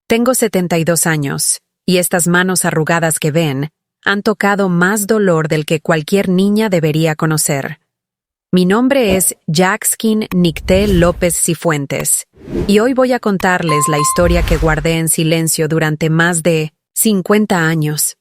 Tengo 72 años, y estas manos arrugadas que ven han tocado más dolor del que cualquier niña debería conocer. Mi nombre es Yaxkin Nicté López Cifuentes, y hoy voy a contarles la historia que guardé en silencio durante más de 50 años.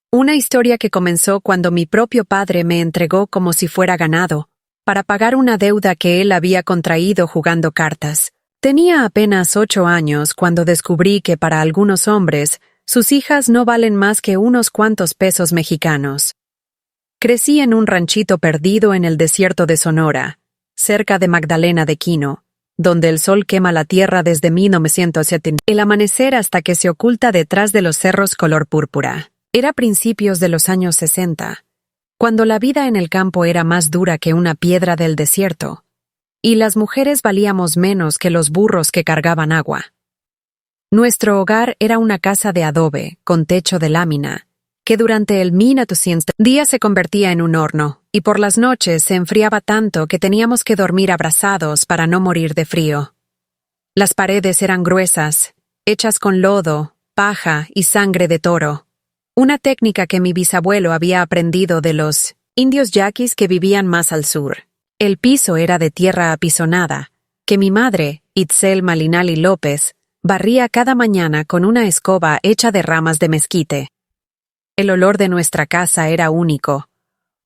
Una historia que comenzó cuando mi propio padre me entregó como si fuera ganado, para pagar una deuda que él había contraído jugando cartas. Tenía apenas 8 años cuando descubrí que para algunos hombres, sus hijas no valen más que unos cuantos pesos mexicanos. Crecí en un ranchito perdido en el desierto de Sonora, cerca de Magdalena de Quino, donde el sol quema la tierra desde 1970, el amanecer hasta que se oculta detrás de los cerros color púrpura. Era principios de los años 60, cuando la vida en el campo era más dura que una piedra del desierto, y las mujeres valíamos menos que los burros que cargaban agua. Nuestro hogar era una casa de adobe, con techo de lámina, que durante el día se convertía en un horno, y por las noches se enfriaba tanto que teníamos que dormir abrazados para no morir de frío. Las paredes eran gruesas, hechas con lodo, paja y sangre de toro, una técnica que mi bisabuelo había aprendido de los indios yaquis que vivían más al sur. El piso era de tierra apisonada, que mi madre, Itzel Malinali López, barría cada mañana con una escoba hecha de ramas de mezquite. El olor de nuestra casa era único,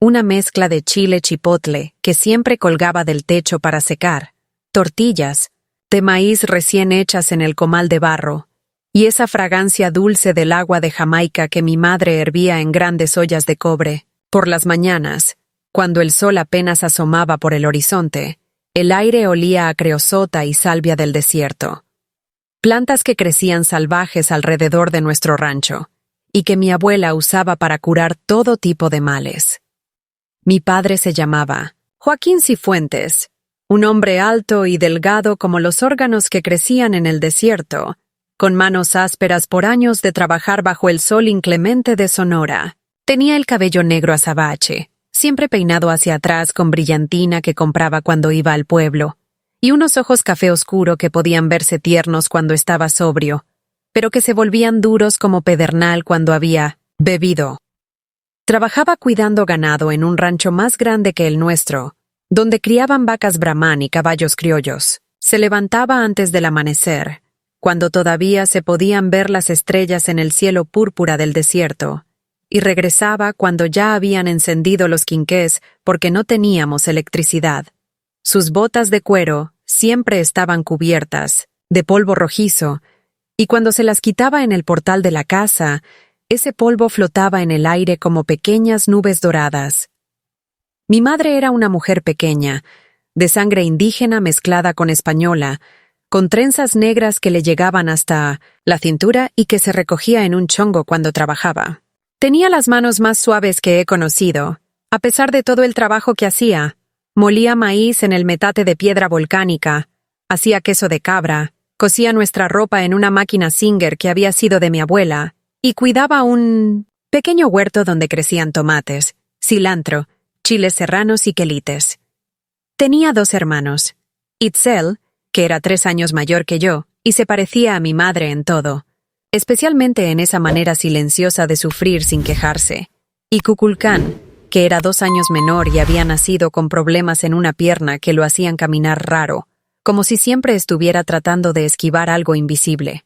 una mezcla de chile chipotle que siempre colgaba del techo para secar, tortillas, de maíz recién hechas en el comal de barro, y esa fragancia dulce del agua de Jamaica que mi madre hervía en grandes ollas de cobre. Por las mañanas, cuando el sol apenas asomaba por el horizonte, el aire olía a creosota y salvia del desierto. Plantas que crecían salvajes alrededor de nuestro rancho, y que mi abuela usaba para curar todo tipo de males. Mi padre se llamaba Joaquín Cifuentes, un hombre alto y delgado como los órganos que crecían en el desierto, con manos ásperas por años de trabajar bajo el sol inclemente de Sonora. Tenía el cabello negro azabache, siempre peinado hacia atrás con brillantina que compraba cuando iba al pueblo, y unos ojos café oscuro que podían verse tiernos cuando estaba sobrio, pero que se volvían duros como pedernal cuando había bebido. Trabajaba cuidando ganado en un rancho más grande que el nuestro, donde criaban vacas brahman y caballos criollos. Se levantaba antes del amanecer, cuando todavía se podían ver las estrellas en el cielo púrpura del desierto, y regresaba cuando ya habían encendido los quinqués porque no teníamos electricidad. Sus botas de cuero siempre estaban cubiertas, de polvo rojizo, y cuando se las quitaba en el portal de la casa, ese polvo flotaba en el aire como pequeñas nubes doradas. Mi madre era una mujer pequeña, de sangre indígena mezclada con española, con trenzas negras que le llegaban hasta la cintura y que se recogía en un chongo cuando trabajaba. Tenía las manos más suaves que he conocido, a pesar de todo el trabajo que hacía. Molía maíz en el metate de piedra volcánica, hacía queso de cabra, cosía nuestra ropa en una máquina Singer que había sido de mi abuela, y cuidaba un pequeño huerto donde crecían tomates, cilantro, chiles serranos y quelites. Tenía 2 hermanos, Itzel, que era 3 años mayor que yo, y se parecía a mi madre en todo, especialmente en esa manera silenciosa de sufrir sin quejarse, y Kukulcán, que era 2 años menor y había nacido con problemas en una pierna que lo hacían caminar raro, como si siempre estuviera tratando de esquivar algo invisible.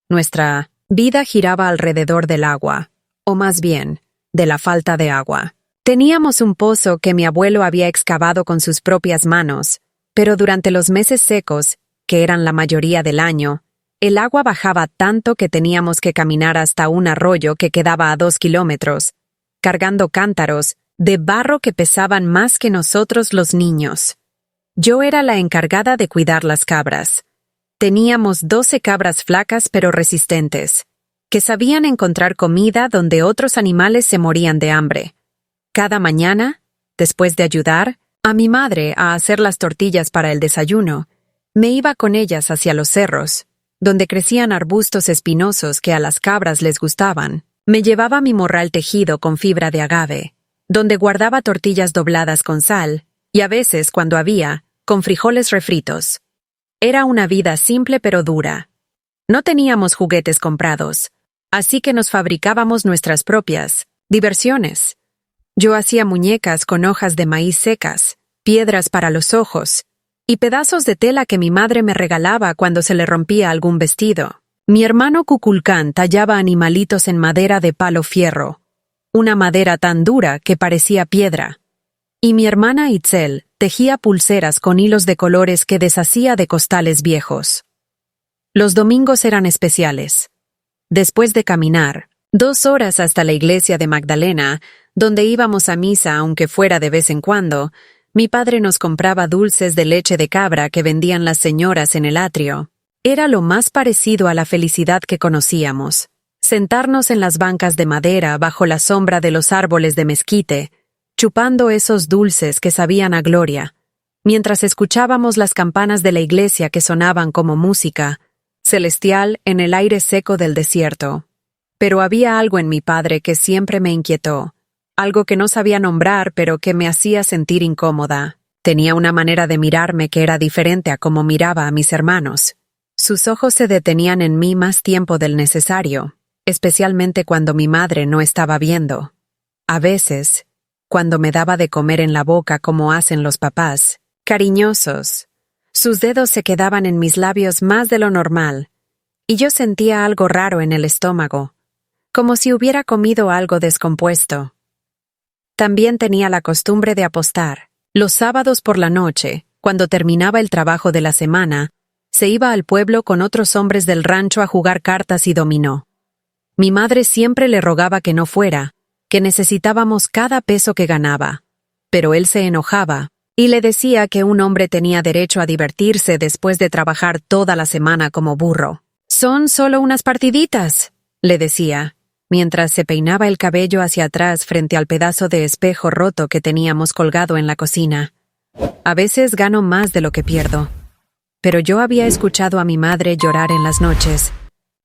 Nuestra vida giraba alrededor del agua, o más bien, de la falta de agua. Teníamos un pozo que mi abuelo había excavado con sus propias manos, pero durante los meses secos, que eran la mayoría del año, el agua bajaba tanto que teníamos que caminar hasta un arroyo que quedaba a 2 kilómetros, cargando cántaros de barro que pesaban más que nosotros los niños. Yo era la encargada de cuidar las cabras. Teníamos 12 cabras flacas pero resistentes, que sabían encontrar comida donde otros animales se morían de hambre. Cada mañana, después de ayudar a mi madre a hacer las tortillas para el desayuno, me iba con ellas hacia los cerros, donde crecían arbustos espinosos que a las cabras les gustaban. Me llevaba mi morral tejido con fibra de agave, donde guardaba tortillas dobladas con sal, y a veces, cuando había, con frijoles refritos. Era una vida simple pero dura. No teníamos juguetes comprados, así que nos fabricábamos nuestras propias diversiones. Yo hacía muñecas con hojas de maíz secas, piedras para los ojos y pedazos de tela que mi madre me regalaba cuando se le rompía algún vestido. Mi hermano Kukulcán tallaba animalitos en madera de palo fierro, una madera tan dura que parecía piedra. Y mi hermana Itzel tejía pulseras con hilos de colores que deshacía de costales viejos. Los domingos eran especiales. Después de caminar 2 horas hasta la iglesia de Magdalena, donde íbamos a misa aunque fuera de vez en cuando, mi padre nos compraba dulces de leche de cabra que vendían las señoras en el atrio. Era lo más parecido a la felicidad que conocíamos. Sentarnos en las bancas de madera bajo la sombra de los árboles de mezquite, chupando esos dulces que sabían a gloria, mientras escuchábamos las campanas de la iglesia que sonaban como música celestial en el aire seco del desierto. Pero había algo en mi padre que siempre me inquietó, algo que no sabía nombrar pero que me hacía sentir incómoda. Tenía una manera de mirarme que era diferente a cómo miraba a mis hermanos. Sus ojos se detenían en mí más tiempo del necesario, especialmente cuando mi madre no estaba viendo. A veces, cuando me daba de comer en la boca como hacen los papás, cariñosos, sus dedos se quedaban en mis labios más de lo normal, y yo sentía algo raro en el estómago, como si hubiera comido algo descompuesto. También tenía la costumbre de apostar. Los sábados por la noche, cuando terminaba el trabajo de la semana, se iba al pueblo con otros hombres del rancho a jugar cartas y dominó. Mi madre siempre le rogaba que no fuera, que necesitábamos cada peso que ganaba, pero él se enojaba y le decía que un hombre tenía derecho a divertirse después de trabajar toda la semana como burro. «Son solo unas partiditas», le decía, mientras se peinaba el cabello hacia atrás frente al pedazo de espejo roto que teníamos colgado en la cocina. «A veces gano más de lo que pierdo». Pero yo había escuchado a mi madre llorar en las noches,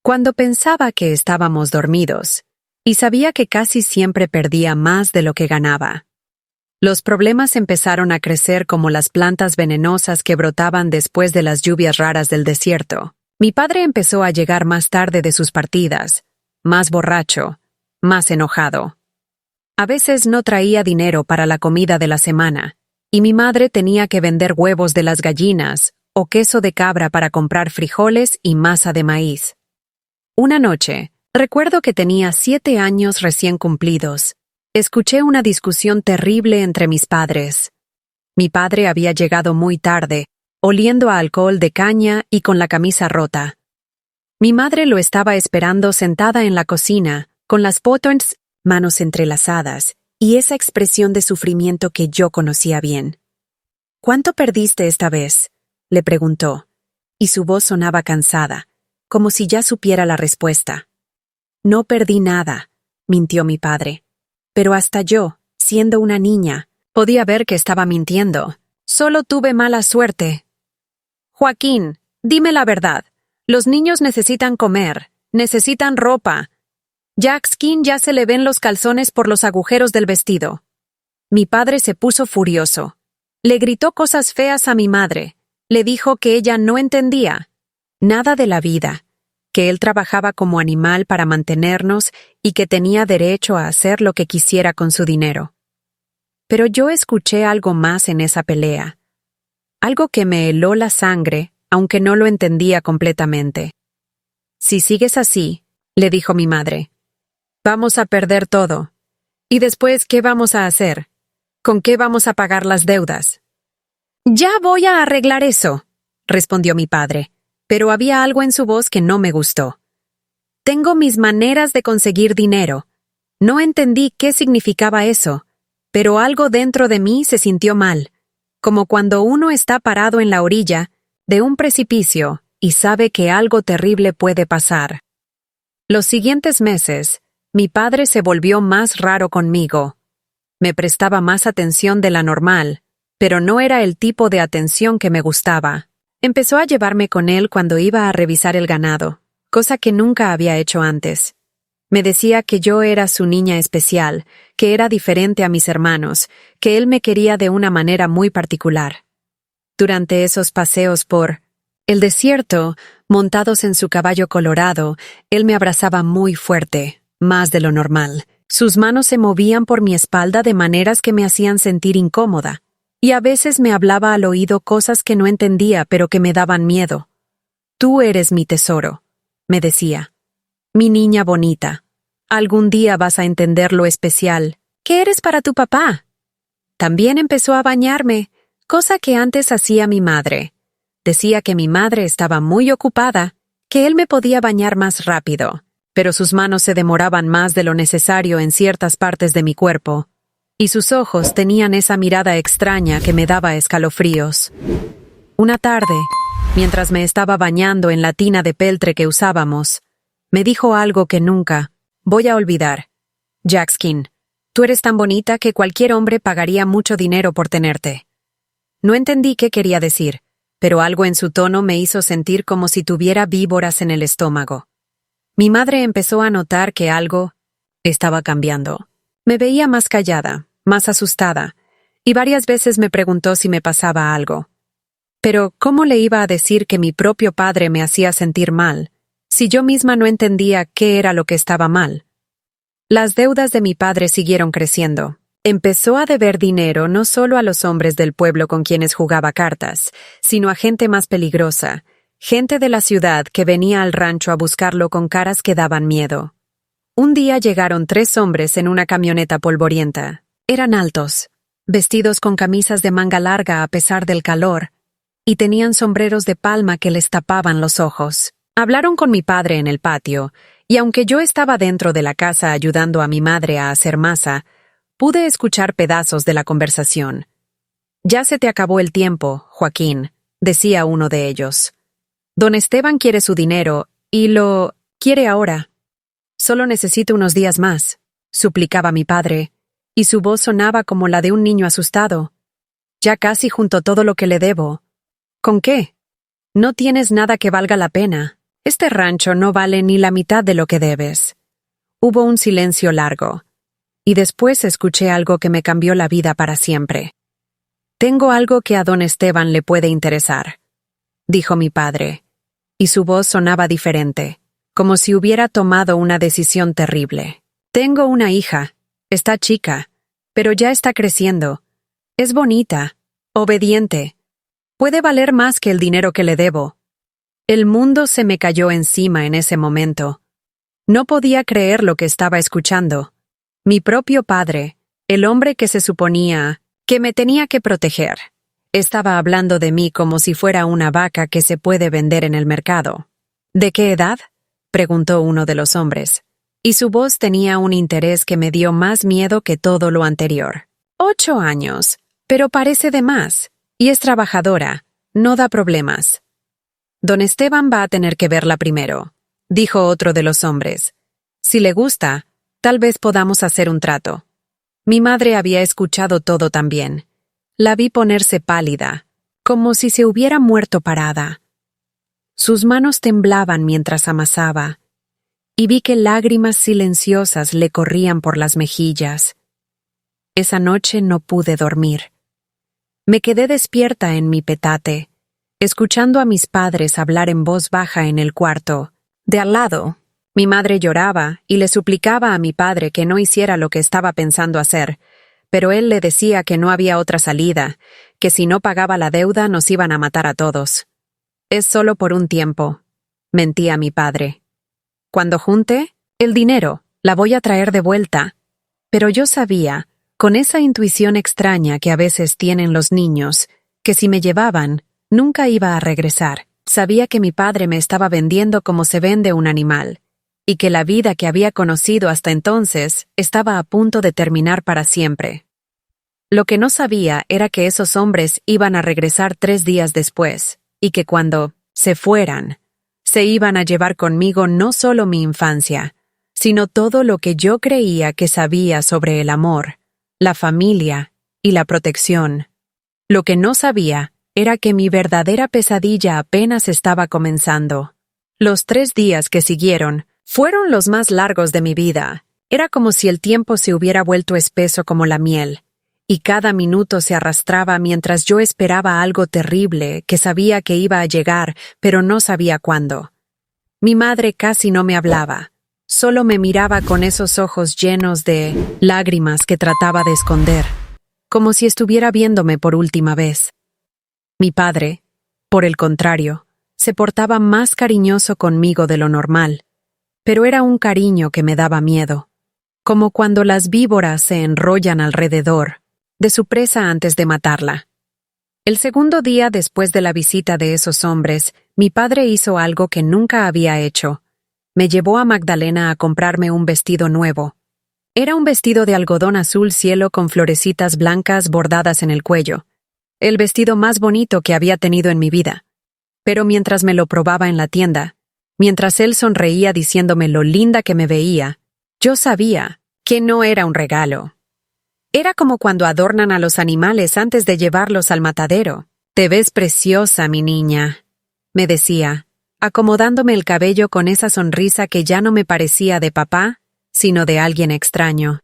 cuando pensaba que estábamos dormidos, y sabía que casi siempre perdía más de lo que ganaba. Los problemas empezaron a crecer como las plantas venenosas que brotaban después de las lluvias raras del desierto. Mi padre empezó a llegar más tarde de sus partidas, más borracho, más enojado. A veces no traía dinero para la comida de la semana, y mi madre tenía que vender huevos de las gallinas o queso de cabra para comprar frijoles y masa de maíz. Una noche, recuerdo que tenía 7 años recién cumplidos. Escuché una discusión terrible entre mis padres. Mi padre había llegado muy tarde, oliendo a alcohol de caña y con la camisa rota. Mi madre lo estaba esperando sentada en la cocina, con las potons, manos entrelazadas, y esa expresión de sufrimiento que yo conocía bien. «¿Cuánto perdiste esta vez?», le preguntó, y su voz sonaba cansada, como si ya supiera la respuesta. «No perdí nada», mintió mi padre. Pero hasta yo, siendo una niña, podía ver que estaba mintiendo. «Solo tuve mala suerte». «Joaquín, dime la verdad. Los niños necesitan comer, necesitan ropa. Jack Skin ya se le ven los calzones por los agujeros del vestido». Mi padre se puso furioso. Le gritó cosas feas a mi madre. Le dijo que ella no entendía nada de la vida, que él trabajaba como animal para mantenernos y que tenía derecho a hacer lo que quisiera con su dinero. Pero yo escuché algo más en esa pelea, algo que me heló la sangre, aunque no lo entendía completamente. «Si sigues así», le dijo mi madre, «vamos a perder todo. ¿Y después qué vamos a hacer? ¿Con qué vamos a pagar las deudas?» «Ya voy a arreglar eso», respondió mi padre, pero había algo en su voz que no me gustó. «Tengo mis maneras de conseguir dinero». No entendí qué significaba eso, pero algo dentro de mí se sintió mal, como cuando uno está parado en la orilla de un precipicio y sabe que algo terrible puede pasar. Los siguientes meses, mi padre se volvió más raro conmigo. Me prestaba más atención de la normal, pero no era el tipo de atención que me gustaba. Empezó a llevarme con él cuando iba a revisar el ganado, cosa que nunca había hecho antes. Me decía que yo era su niña especial, que era diferente a mis hermanos, que él me quería de una manera muy particular. Durante esos paseos por el desierto, Montados en su caballo colorado, él me abrazaba muy fuerte, más de lo normal. Sus manos se movían por mi espalda de maneras que me hacían sentir incómoda, y a veces me hablaba al oído cosas que no entendía pero que me daban miedo. «Tú eres mi tesoro», me decía. «Mi niña bonita. Algún día vas a entender lo especial que eres para tu papá». También empezó a bañarme, cosa que antes hacía mi madre. Decía que mi madre estaba muy ocupada, que él me podía bañar más rápido, pero sus manos se demoraban más de lo necesario en ciertas partes de mi cuerpo, y sus ojos tenían esa mirada extraña que me daba escalofríos. Una tarde, mientras me estaba bañando en la tina de peltre que usábamos, me dijo algo que nunca voy a olvidar. «Jackskin, tú eres tan bonita que cualquier hombre pagaría mucho dinero por tenerte». No entendí qué quería decir, pero algo en su tono me hizo sentir como si tuviera víboras en el estómago. Mi madre empezó a notar que algo estaba cambiando. Me veía más callada, más asustada, y varias veces me preguntó si me pasaba algo. Pero, ¿cómo le iba a decir que mi propio padre me hacía sentir mal, si yo misma no entendía qué era lo que estaba mal? Las deudas de mi padre siguieron creciendo. Empezó a deber dinero no solo a los hombres del pueblo con quienes jugaba cartas, sino a gente más peligrosa, gente de la ciudad que venía al rancho a buscarlo con caras que daban miedo. Un día llegaron 3 hombres en una camioneta polvorienta. Eran altos, vestidos con camisas de manga larga a pesar del calor, y tenían sombreros de palma que les tapaban los ojos. Hablaron con mi padre en el patio, y aunque yo estaba dentro de la casa ayudando a mi madre a hacer masa, pude escuchar pedazos de la conversación. «Ya se te acabó el tiempo, Joaquín», decía uno de ellos. «Don Esteban quiere su dinero, y lo quiere ahora. Solo necesito unos días más», suplicaba mi padre, y su voz sonaba como la de un niño asustado. «Ya casi junto todo lo que le debo». «¿Con qué? No tienes nada que valga la pena. Este rancho no vale ni la mitad de lo que debes». Hubo un silencio largo, y después escuché algo que me cambió la vida para siempre. «Tengo algo que a don Esteban le puede interesar», dijo mi padre, y su voz sonaba diferente, como si hubiera tomado una decisión terrible. «Tengo una hija. Está chica, pero ya está creciendo. Es bonita, obediente. Puede valer más que el dinero que le debo». El mundo se me cayó encima en ese momento. No podía creer lo que estaba escuchando. Mi propio padre, el hombre que se suponía que me tenía que proteger, estaba hablando de mí como si fuera una vaca que se puede vender en el mercado. «¿De qué edad?», preguntó uno de los hombres, y su voz tenía un interés que me dio más miedo que todo lo anterior. «8 años, pero parece de más, y es trabajadora, no da problemas». «Don Esteban va a tener que verla primero», dijo otro de los hombres. «Si le gusta, tal vez podamos hacer un trato». Mi madre había escuchado todo también. La vi ponerse pálida, como si se hubiera muerto parada. Sus manos temblaban mientras amasaba, y vi que lágrimas silenciosas le corrían por las mejillas. Esa noche no pude dormir. Me quedé despierta en mi petate, escuchando a mis padres hablar en voz baja en el cuarto. De al lado, mi madre lloraba y le suplicaba a mi padre que no hiciera lo que estaba pensando hacer, pero él le decía que no había otra salida, que si no pagaba la deuda nos iban a matar a todos. «Es solo por un tiempo», mentía mi padre. «Cuando junte el dinero, la voy a traer de vuelta». Pero yo sabía, con esa intuición extraña que a veces tienen los niños, que si me llevaban, nunca iba a regresar. Sabía que mi padre me estaba vendiendo como se vende un animal, y que la vida que había conocido hasta entonces estaba a punto de terminar para siempre. Lo que no sabía era que esos hombres iban a regresar 3 días después, y que cuando se fueran, se iban a llevar conmigo no solo mi infancia, sino todo lo que yo creía que sabía sobre el amor, la familia y la protección. Lo que no sabía era que mi verdadera pesadilla apenas estaba comenzando. Los 3 días que siguieron fueron los más largos de mi vida. Era como si el tiempo se hubiera vuelto espeso como la miel, y cada minuto se arrastraba mientras yo esperaba algo terrible que sabía que iba a llegar, pero no sabía cuándo. Mi madre casi no me hablaba, solo me miraba con esos ojos llenos de lágrimas que trataba de esconder, como si estuviera viéndome por última vez. Mi padre, por el contrario, se portaba más cariñoso conmigo de lo normal, pero era un cariño que me daba miedo, como cuando las víboras se enrollan alrededor de su presa antes de matarla. El segundo día después de la visita de esos hombres, mi padre hizo algo que nunca había hecho. Me llevó a Magdalena a comprarme un vestido nuevo. Era un vestido de algodón azul cielo con florecitas blancas bordadas en el cuello. El vestido más bonito que había tenido en mi vida. Pero mientras me lo probaba en la tienda, mientras él sonreía diciéndome lo linda que me veía, yo sabía que no era un regalo. Era como cuando adornan a los animales antes de llevarlos al matadero. «Te ves preciosa, mi niña», me decía, acomodándome el cabello con esa sonrisa que ya no me parecía de papá, sino de alguien extraño.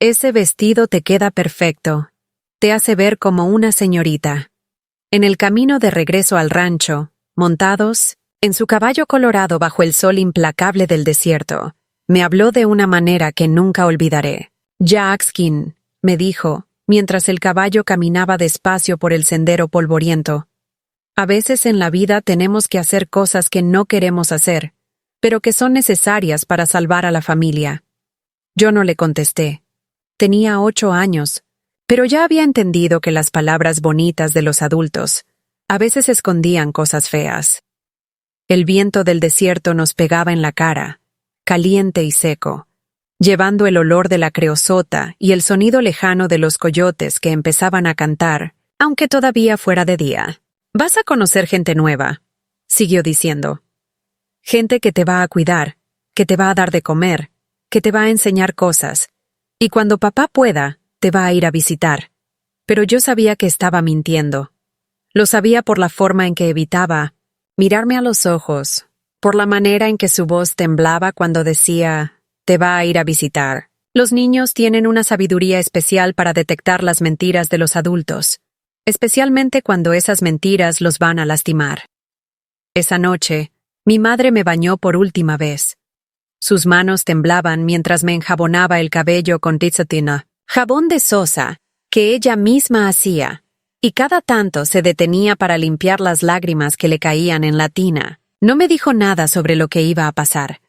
«Ese vestido te queda perfecto. Te hace ver como una señorita». En el camino de regreso al rancho, montados, en su caballo colorado bajo el sol implacable del desierto, me habló de una manera que nunca olvidaré. «Jackskin», me dijo, mientras el caballo caminaba despacio por el sendero polvoriento. «A veces en la vida tenemos que hacer cosas que no queremos hacer, pero que son necesarias para salvar a la familia». Yo no le contesté. Tenía 8 años, pero ya había entendido que las palabras bonitas de los adultos a veces escondían cosas feas. El viento del desierto nos pegaba en la cara, caliente y seco, llevando el olor de la creosota y el sonido lejano de los coyotes que empezaban a cantar, aunque todavía fuera de día. «Vas a conocer gente nueva», siguió diciendo. «Gente que te va a cuidar, que te va a dar de comer, que te va a enseñar cosas, y cuando papá pueda, te va a ir a visitar». Pero yo sabía que estaba mintiendo. Lo sabía por la forma en que evitaba mirarme a los ojos, por la manera en que su voz temblaba cuando decía «te va a ir a visitar». Los niños tienen una sabiduría especial para detectar las mentiras de los adultos, especialmente cuando esas mentiras los van a lastimar. Esa noche, mi madre me bañó por última vez. Sus manos temblaban mientras me enjabonaba el cabello con Rizzotina, jabón de sosa, que ella misma hacía, y cada tanto se detenía para limpiar las lágrimas que le caían en la tina. No me dijo nada sobre lo que iba a pasar,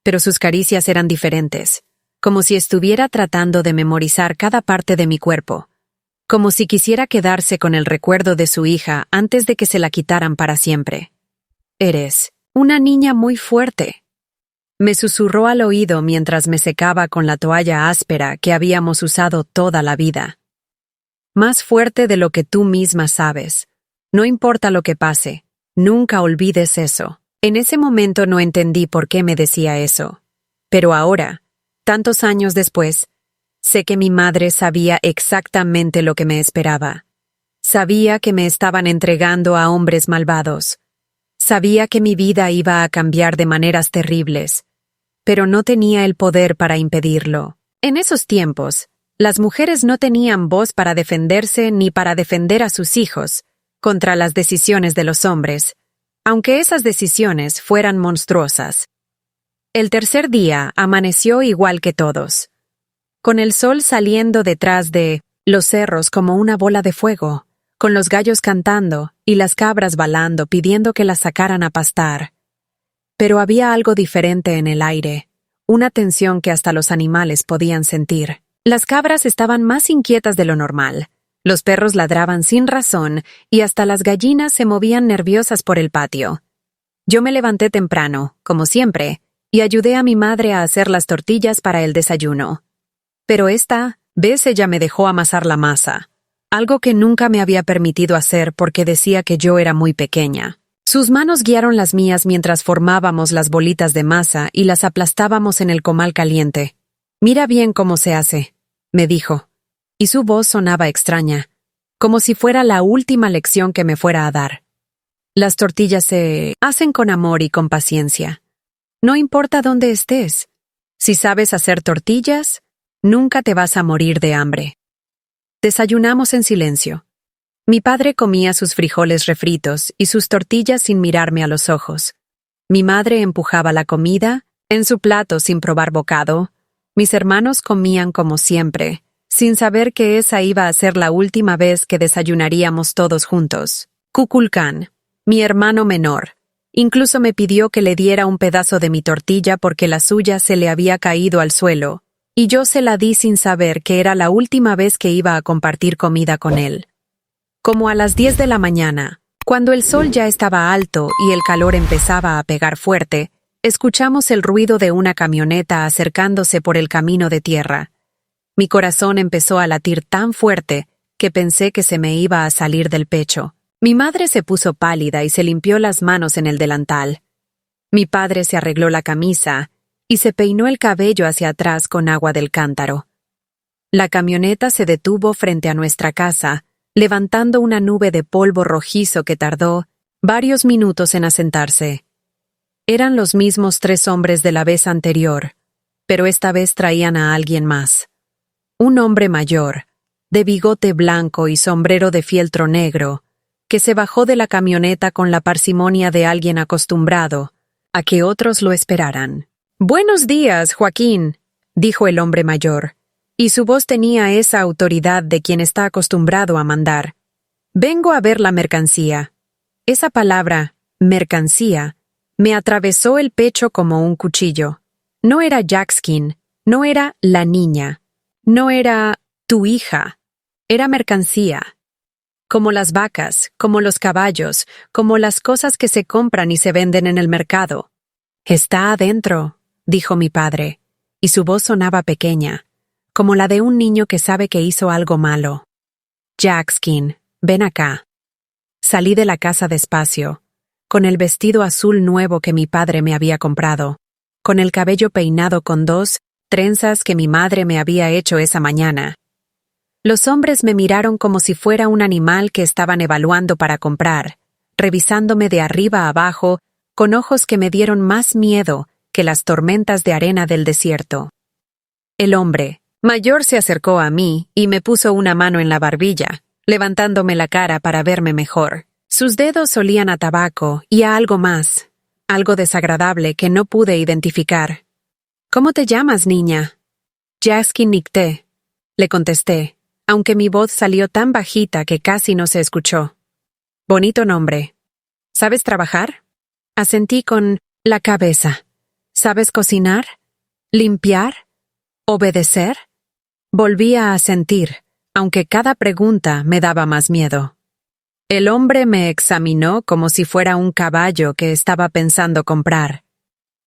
pero sus caricias eran diferentes, como si estuviera tratando de memorizar cada parte de mi cuerpo, como si quisiera quedarse con el recuerdo de su hija antes de que se la quitaran para siempre. «Eres una niña muy fuerte», me susurró al oído mientras me secaba con la toalla áspera que habíamos usado toda la vida. «Más fuerte de lo que tú misma sabes. No importa lo que pase, nunca olvides eso». En ese momento no entendí por qué me decía eso. Pero ahora, tantos años después, sé que mi madre sabía exactamente lo que me esperaba. Sabía que me estaban entregando a hombres malvados. Sabía que mi vida iba a cambiar de maneras terribles, pero no tenía el poder para impedirlo. En esos tiempos, las mujeres no tenían voz para defenderse ni para defender a sus hijos contra las decisiones de los hombres, aunque esas decisiones fueran monstruosas. El tercer día amaneció igual que todos, con el sol saliendo detrás de los cerros como una bola de fuego, con los gallos cantando y las cabras balando pidiendo que las sacaran a pastar. Pero había algo diferente en el aire, una tensión que hasta los animales podían sentir. Las cabras estaban más inquietas de lo normal. Los perros ladraban sin razón y hasta las gallinas se movían nerviosas por el patio. Yo me levanté temprano, como siempre, y ayudé a mi madre a hacer las tortillas para el desayuno. Pero esta vez ella me dejó amasar la masa, algo que nunca me había permitido hacer porque decía que yo era muy pequeña. Sus manos guiaron las mías mientras formábamos las bolitas de masa y las aplastábamos en el comal caliente. «Mira bien cómo se hace», me dijo, y su voz sonaba extraña, como si fuera la última lección que me fuera a dar. «Las tortillas se hacen con amor y con paciencia. No importa dónde estés. Si sabes hacer tortillas, nunca te vas a morir de hambre». Desayunamos en silencio. Mi padre comía sus frijoles refritos y sus tortillas sin mirarme a los ojos. Mi madre empujaba la comida en su plato sin probar bocado. Mis hermanos comían como siempre, sin saber que esa iba a ser la última vez que desayunaríamos todos juntos. Kukulkan, mi hermano menor, incluso me pidió que le diera un pedazo de mi tortilla porque la suya se le había caído al suelo, y yo se la di sin saber que era la última vez que iba a compartir comida con él. Como a las 10 de la mañana, cuando el sol ya estaba alto y el calor empezaba a pegar fuerte, escuchamos el ruido de una camioneta acercándose por el camino de tierra. Mi corazón empezó a latir tan fuerte que pensé que se me iba a salir del pecho. Mi madre se puso pálida y se limpió las manos en el delantal. Mi padre se arregló la camisa y se peinó el cabello hacia atrás con agua del cántaro. La camioneta se detuvo frente a nuestra casa, levantando una nube de polvo rojizo que tardó varios minutos en asentarse. Eran los mismos 3 hombres de la vez anterior, pero esta vez traían a alguien más. Un hombre mayor, de bigote blanco y sombrero de fieltro negro, que se bajó de la camioneta con la parsimonia de alguien acostumbrado a que otros lo esperaran. «Buenos días, Joaquín», dijo el hombre mayor, y su voz tenía esa autoridad de quien está acostumbrado a mandar. «Vengo a ver la mercancía». Esa palabra, mercancía, me atravesó el pecho como un cuchillo. No era Jackskin, no era la niña, no era tu hija, era mercancía. Como las vacas, como los caballos, como las cosas que se compran y se venden en el mercado. «Está adentro», dijo mi padre, y su voz sonaba pequeña, como la de un niño que sabe que hizo algo malo. «Jackskin, ven acá». Salí de la casa despacio, con el vestido azul nuevo que mi padre me había comprado, con el cabello peinado con 2 trenzas que mi madre me había hecho esa mañana. Los hombres me miraron como si fuera un animal que estaban evaluando para comprar, revisándome de arriba a abajo, con ojos que me dieron más miedo que las tormentas de arena del desierto. El hombre mayor se acercó a mí y me puso una mano en la barbilla, levantándome la cara para verme mejor. Sus dedos olían a tabaco y a algo más, algo desagradable que no pude identificar. «¿Cómo te llamas, niña?» «Jackskin Nikte», le contesté, aunque mi voz salió tan bajita que casi no se escuchó. «Bonito nombre. ¿Sabes trabajar?» Asentí con la cabeza. «¿Sabes cocinar? ¿Limpiar? ¿Obedecer?» Volví a asentir, aunque cada pregunta me daba más miedo. El hombre me examinó como si fuera un caballo que estaba pensando comprar.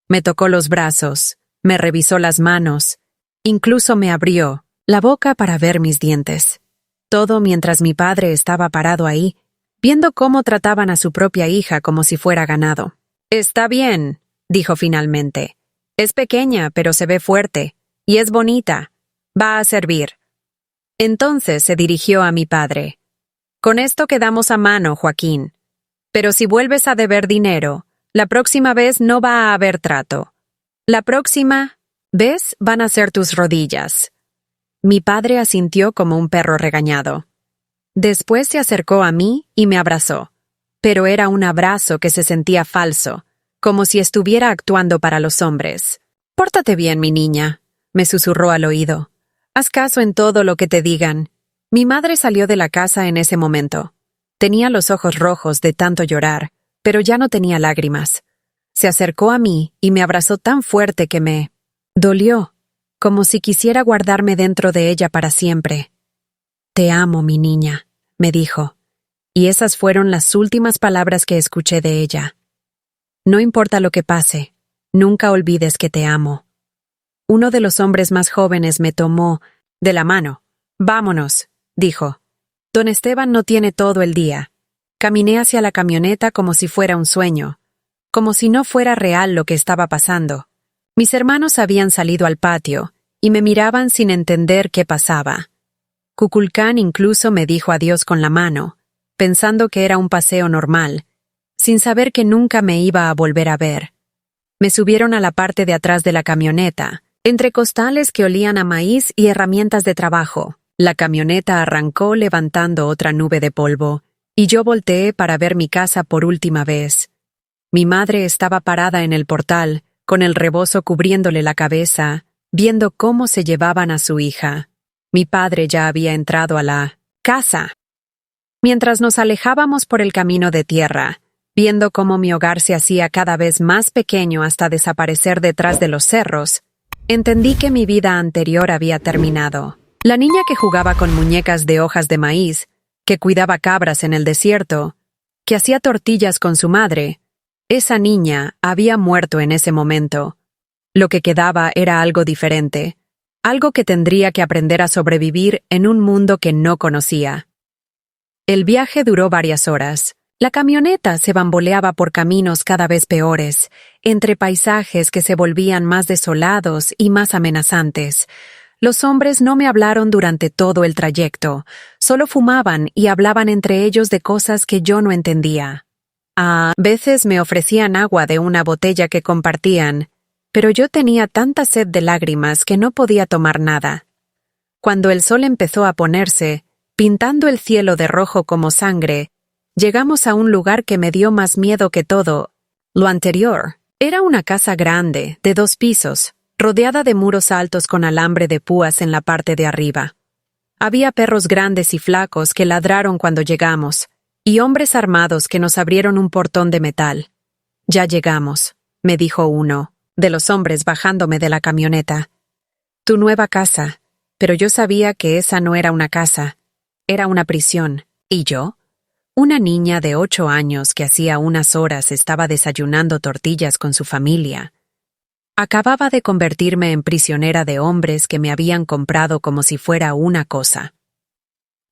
Me tocó los brazos, me revisó las manos, incluso me abrió la boca para ver mis dientes. Todo mientras mi padre estaba parado ahí, viendo cómo trataban a su propia hija como si fuera ganado. «Está bien», dijo finalmente. «Es pequeña, pero se ve fuerte, y es bonita. Va a servir». Entonces se dirigió a mi padre. «Con esto quedamos a mano, Joaquín. Pero si vuelves a deber dinero, la próxima vez no va a haber trato. La próxima vez van a ser tus rodillas». Mi padre asintió como un perro regañado. Después se acercó a mí y me abrazó. Pero era un abrazo que se sentía falso, como si estuviera actuando para los hombres. «Pórtate bien, mi niña», me susurró al oído. «Haz caso en todo lo que te digan». Mi madre salió de la casa en ese momento. Tenía los ojos rojos de tanto llorar, pero ya no tenía lágrimas. Se acercó a mí y me abrazó tan fuerte que me dolió, como si quisiera guardarme dentro de ella para siempre. «Te amo, mi niña», me dijo, y esas fueron las últimas palabras que escuché de ella. «No importa lo que pase, nunca olvides que te amo». Uno de los hombres más jóvenes me tomó de la mano. «Vámonos», dijo. «Don Esteban no tiene todo el día». Caminé hacia la camioneta como si fuera un sueño, como si no fuera real lo que estaba pasando. Mis hermanos habían salido al patio y me miraban sin entender qué pasaba. Kukulkan incluso me dijo adiós con la mano, pensando que era un paseo normal, sin saber que nunca me iba a volver a ver. Me subieron a la parte de atrás de la camioneta, entre costales que olían a maíz y herramientas de trabajo. La camioneta arrancó levantando otra nube de polvo, y yo volteé para ver mi casa por última vez. Mi madre estaba parada en el portal, con el rebozo cubriéndole la cabeza, viendo cómo se llevaban a su hija. Mi padre ya había entrado a la casa. Mientras nos alejábamos por el camino de tierra, viendo cómo mi hogar se hacía cada vez más pequeño hasta desaparecer detrás de los cerros, entendí que mi vida anterior había terminado. La niña que jugaba con muñecas de hojas de maíz, que cuidaba cabras en el desierto, que hacía tortillas con su madre, esa niña había muerto en ese momento. Lo que quedaba era algo diferente, algo que tendría que aprender a sobrevivir en un mundo que no conocía. El viaje duró varias horas. La camioneta se bamboleaba por caminos cada vez peores, entre paisajes que se volvían más desolados y más amenazantes. Los hombres no me hablaron durante todo el trayecto, solo fumaban y hablaban entre ellos de cosas que yo no entendía. A veces me ofrecían agua de una botella que compartían, pero yo tenía tanta sed de lágrimas que no podía tomar nada. Cuando el sol empezó a ponerse, pintando el cielo de rojo como sangre, llegamos a un lugar que me dio más miedo que todo lo anterior. Era una casa grande, de 2 pisos, rodeada de muros altos con alambre de púas en la parte de arriba. Había perros grandes y flacos que ladraron cuando llegamos, y hombres armados que nos abrieron un portón de metal. «Ya llegamos», me dijo uno, de los hombres bajándome de la camioneta. «Tu nueva casa», pero yo sabía que esa no era una casa, era una prisión. ¿Y yo? Una niña de 8 años que hacía unas horas estaba desayunando tortillas con su familia. Acababa de convertirme en prisionera de hombres que me habían comprado como si fuera una cosa.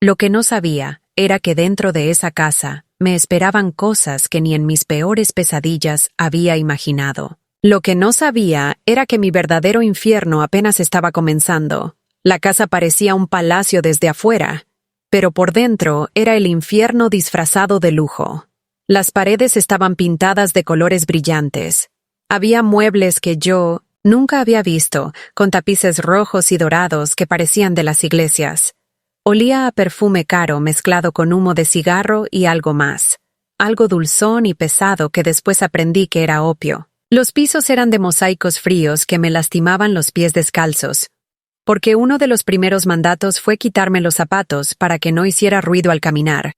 Lo que no sabía era que dentro de esa casa me esperaban cosas que ni en mis peores pesadillas había imaginado. Lo que no sabía era que mi verdadero infierno apenas estaba comenzando. La casa parecía un palacio desde afuera, pero por dentro era el infierno disfrazado de lujo. Las paredes estaban pintadas de colores brillantes. Había muebles que yo nunca había visto, con tapices rojos y dorados que parecían de las iglesias. Olía a perfume caro mezclado con humo de cigarro y algo más. Algo dulzón y pesado que después aprendí que era opio. Los pisos eran de mosaicos fríos que me lastimaban los pies descalzos, porque uno de los primeros mandatos fue quitarme los zapatos para que no hiciera ruido al caminar.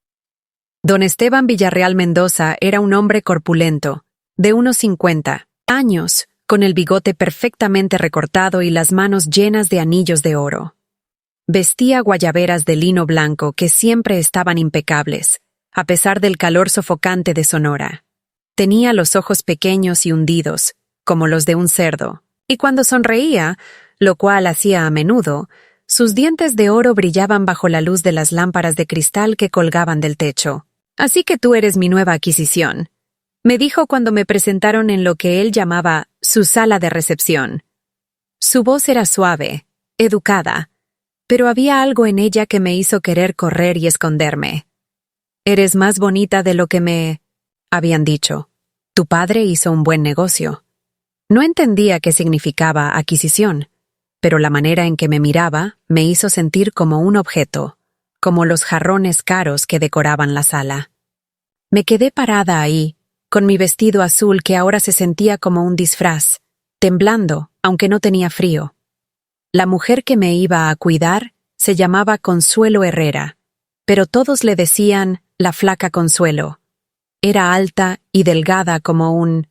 Don Esteban Villarreal Mendoza era un hombre corpulento, de unos 50 años, con el bigote perfectamente recortado y las manos llenas de anillos de oro. Vestía guayaberas de lino blanco que siempre estaban impecables, a pesar del calor sofocante de Sonora. Tenía los ojos pequeños y hundidos, como los de un cerdo, y cuando sonreía, lo cual hacía a menudo, sus dientes de oro brillaban bajo la luz de las lámparas de cristal que colgaban del techo. «Así que tú eres mi nueva adquisición», me dijo cuando me presentaron en lo que él llamaba su sala de recepción. Su voz era suave, educada, pero había algo en ella que me hizo querer correr y esconderme. «Eres más bonita de lo que me habían dicho. Tu padre hizo un buen negocio». No entendía qué significaba adquisición, pero la manera en que me miraba me hizo sentir como un objeto, como los jarrones caros que decoraban la sala. Me quedé parada ahí, con mi vestido azul que ahora se sentía como un disfraz, temblando, aunque no tenía frío. La mujer que me iba a cuidar se llamaba Consuelo Herrera, pero todos le decían la flaca Consuelo. Era alta y delgada como un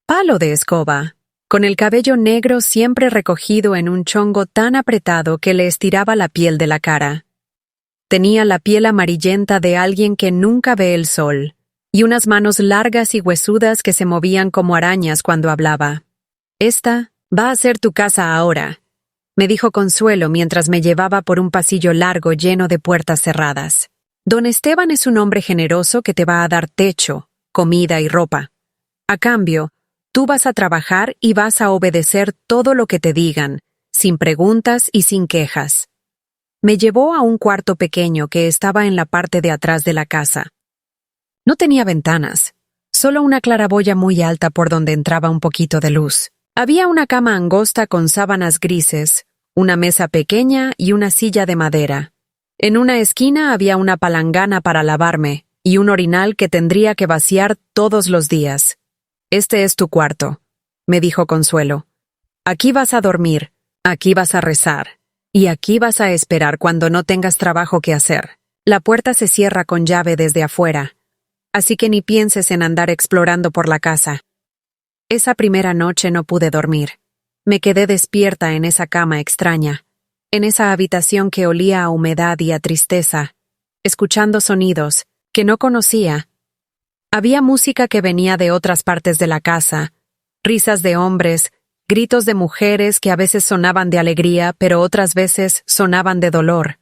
palo de escoba, con el cabello negro siempre recogido en un chongo tan apretado que le estiraba la piel de la cara. Tenía la piel amarillenta de alguien que nunca ve el sol, y unas manos largas y huesudas que se movían como arañas cuando hablaba. «Esta va a ser tu casa ahora», me dijo Consuelo mientras me llevaba por un pasillo largo lleno de puertas cerradas. «Don Esteban es un hombre generoso que te va a dar techo, comida y ropa. A cambio, tú vas a trabajar y vas a obedecer todo lo que te digan, sin preguntas y sin quejas». Me llevó a un cuarto pequeño que estaba en la parte de atrás de la casa. No tenía ventanas, solo una claraboya muy alta por donde entraba un poquito de luz. Había una cama angosta con sábanas grises, una mesa pequeña y una silla de madera. En una esquina había una palangana para lavarme y un orinal que tendría que vaciar todos los días. «Este es tu cuarto», me dijo Consuelo. «Aquí vas a dormir, aquí vas a rezar, y aquí vas a esperar cuando no tengas trabajo que hacer. La puerta se cierra con llave desde afuera, así que ni pienses en andar explorando por la casa». Esa primera noche no pude dormir. Me quedé despierta en esa cama extraña, en esa habitación que olía a humedad y a tristeza, escuchando sonidos que no conocía. Había música que venía de otras partes de la casa, risas de hombres, gritos de mujeres que a veces sonaban de alegría, pero otras veces sonaban de dolor.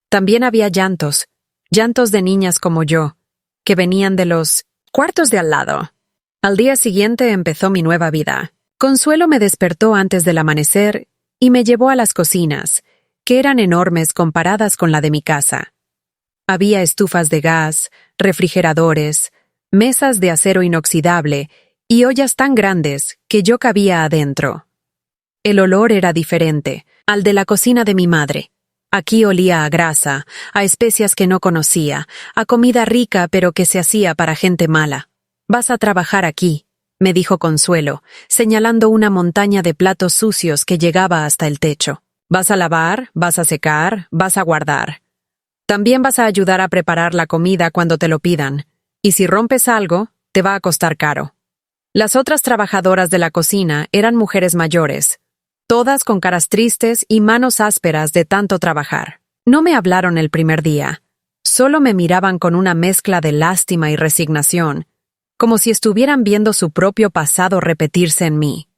También había llantos de niñas como yo, que venían de los cuartos de al lado. Al día siguiente empezó mi nueva vida. Consuelo me despertó antes del amanecer y me llevó a las cocinas, que eran enormes comparadas con la de mi casa. Había estufas de gas, refrigeradores, mesas de acero inoxidable y ollas tan grandes que yo cabía adentro. El olor era diferente al de la cocina de mi madre. Aquí olía a grasa, a especias que no conocía, a comida rica pero que se hacía para gente mala. «Vas a trabajar aquí», me dijo Consuelo, señalando una montaña de platos sucios que llegaba hasta el techo. «Vas a lavar, vas a secar, vas a guardar. También vas a ayudar a preparar la comida cuando te lo pidan, y si rompes algo, te va a costar caro». Las otras trabajadoras de la cocina eran mujeres mayores, todas con caras tristes y manos ásperas de tanto trabajar. No me hablaron el primer día, solo me miraban con una mezcla de lástima y resignación, como si estuvieran viendo su propio pasado repetirse en mí.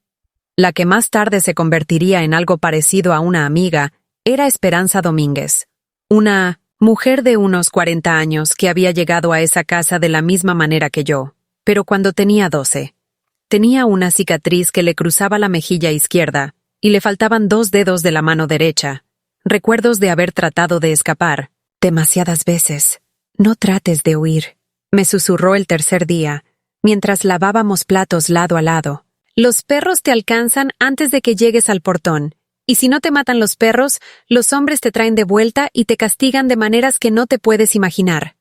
La que más tarde se convertiría en algo parecido a una amiga era Esperanza Domínguez, una mujer de unos 40 años que había llegado a esa casa de la misma manera que yo, pero cuando tenía 12. Tenía una cicatriz que le cruzaba la mejilla izquierda y le faltaban 2 dedos de la mano derecha, recuerdos de haber tratado de escapar demasiadas veces. «No trates de huir», me susurró el tercer día, mientras lavábamos platos lado a lado. «Los perros te alcanzan antes de que llegues al portón, y si no te matan los perros, los hombres te traen de vuelta y te castigan de maneras que no te puedes imaginar».